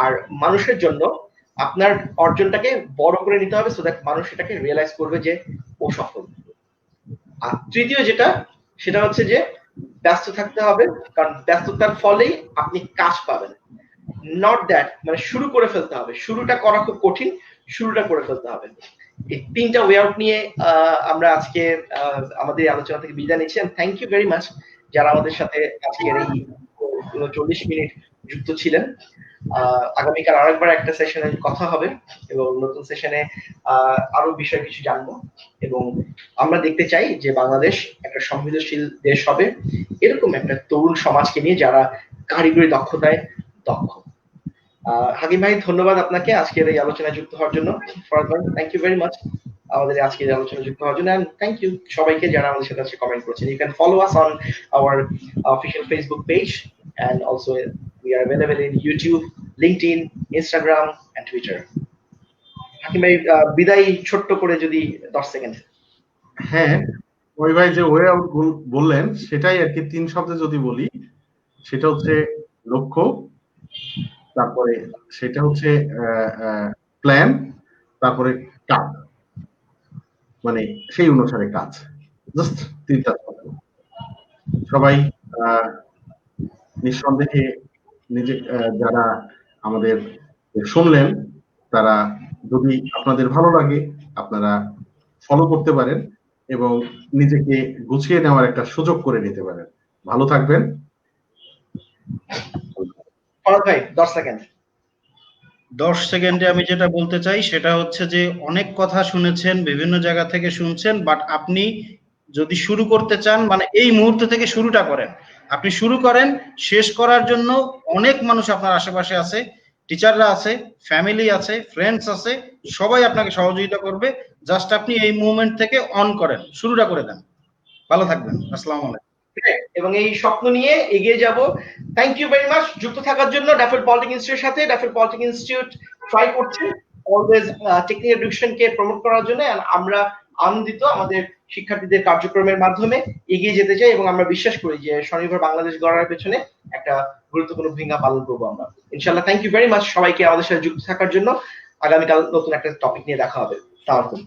আর মানুষের জন্য আপনার অর্জনটাকে বড় করে নিতে হবে, সো দ্যাট মানুষ এটাকে রিয়েলাইজ করবে যে ও সফল। আর তৃতীয় যেটা, সেটা হচ্ছে যে ব্যস্ত থাকতে হবে, কারণ ব্যস্ততার ফলেই আপনি কাজ পাবেন, নট দ্যাট মানে শুরু করে ফেলতে হবে, শুরুটা করা খুব কঠিন, শুরুটা করে ফেলতে হবে। এই 3টা ওয়ে আউট নিয়ে আমরা আজকে আমাদের আলোচনা থেকে বিদায় নিচ্ছি। থ্যাংক ইউ ভেরি মাচ যারা আমাদের সাথে আজকের এই 40 মিনিট যুক্ত ছিলেন। আগামীকাল আরেকবার একটা সেশনে কথা হবে এবং নতুন সেশনে আরো বিষয় কিছু জানবো এবং আমরা দেখতে চাই যে বাংলাদেশ একটা সমৃদ্ধশীল দেশ হবে এরকম একটা তরুণ সমাজকে নিয়ে যারা কারিগরি দক্ষতায় দক্ষ। হাকিম ভাই ধন্যবাদ আপনাকে আজকের এই আলোচনায় যুক্ত হওয়ার জন্য। ফরহাদ ভাই থ্যাংক ইউ ভেরি মাচ আমাদের আজকের এই আলোচনায় যুক্ত হওয়ার জন্য, এন্ড থ্যাংক ইউ সবাইকে যারা আমাদের সাথে আজকে কমেন্ট করেছেন। You can follow us on our official Facebook page and also we are available in YouTube, LinkedIn, Instagram and Twitter. Hakim ভাই বিদায় ছোট্ট করে যদি 10 সেকেন্ড। হ্যাঁ, ওই ভাই যে ওয়ে আউট বললেন সেটাই আর কি 3 শব্দে যদি বলি, সেটা হচ্ছে লক্ষ্য, তারপরে সেটা হচ্ছে প্ল্যান, তারপরে কাজ, মানে সেই অনুসারে কাজ। জাস্ট 3টা শব্দ। সবাই নিঃসন্দেহে নিজে যারা আমাদের শুনলেন তারা যদি আপনাদের ভালো লাগে আপনারা ফলো করতে পারেন এবং নিজেকে গুছিয়ে নেওয়ার একটা সুযোগ করে নিতে পারেন। ভালো থাকবেন। ফরহাদ ভাই 10 সেকেন্ড। 10 সেকেন্ডে আমি যেটা বলতে চাই সেটা হচ্ছে যে অনেক কথা শুনেছেন, বিভিন্ন জায়গা থেকে শুনছেন, বাট আপনি যদি শুরু করতে চান মানে এই মুহূর্ত থেকে শুরুটা করেন। আপনি শুরু করেন, শেষ করার জন্য অনেক মানুষ আপনার আশেপাশে আছে, টিচাররা আছে, ফ্যামিলি আছে, ফ্রেন্ডস আছে, সবাই আপনাকে সহযোগিতা করবে। জাস্ট আপনি এই মুভমেন্ট থেকে অন করেন, শুরুটা করে দেন। ভালো থাকবেন। আসসালামু আলাইকুম। এবং এই স্বপ্ন নিয়ে এগিয়ে যাব। থ্যাংক ইউ ভেরি মাচ যুক্ত থাকার জন্য ড্যাফোডিল পলিটেকনিক ইনস্টিটিউটের সাথে। ড্যাফোডিল পলিটেকনিক ইনস্টিটিউট ট্রাই করছে অলওয়েজ টেকনিক্যাল এডুকেশনকে প্রমোট করার জন্য, আমরা আনন্দিত আমাদের শিক্ষার্থীদের কার্যক্রমের মাধ্যমে এগিয়ে যেতে চাই এবং আমরা বিশ্বাস করি যে স্বনির্ভর বাংলাদেশ গড়ার পেছনে একটা গুরুত্বপূর্ণ ভূমিকা পালন করবো আমরা ইনশাআল্লাহ। থ্যাংক ইউ ভেরি মাচ সবাইকে আমাদের সাথে যুক্ত থাকার জন্য। আগামীকাল নতুন একটা টপিক নিয়ে দেখা হবে। আসসালামু আলাইকুম।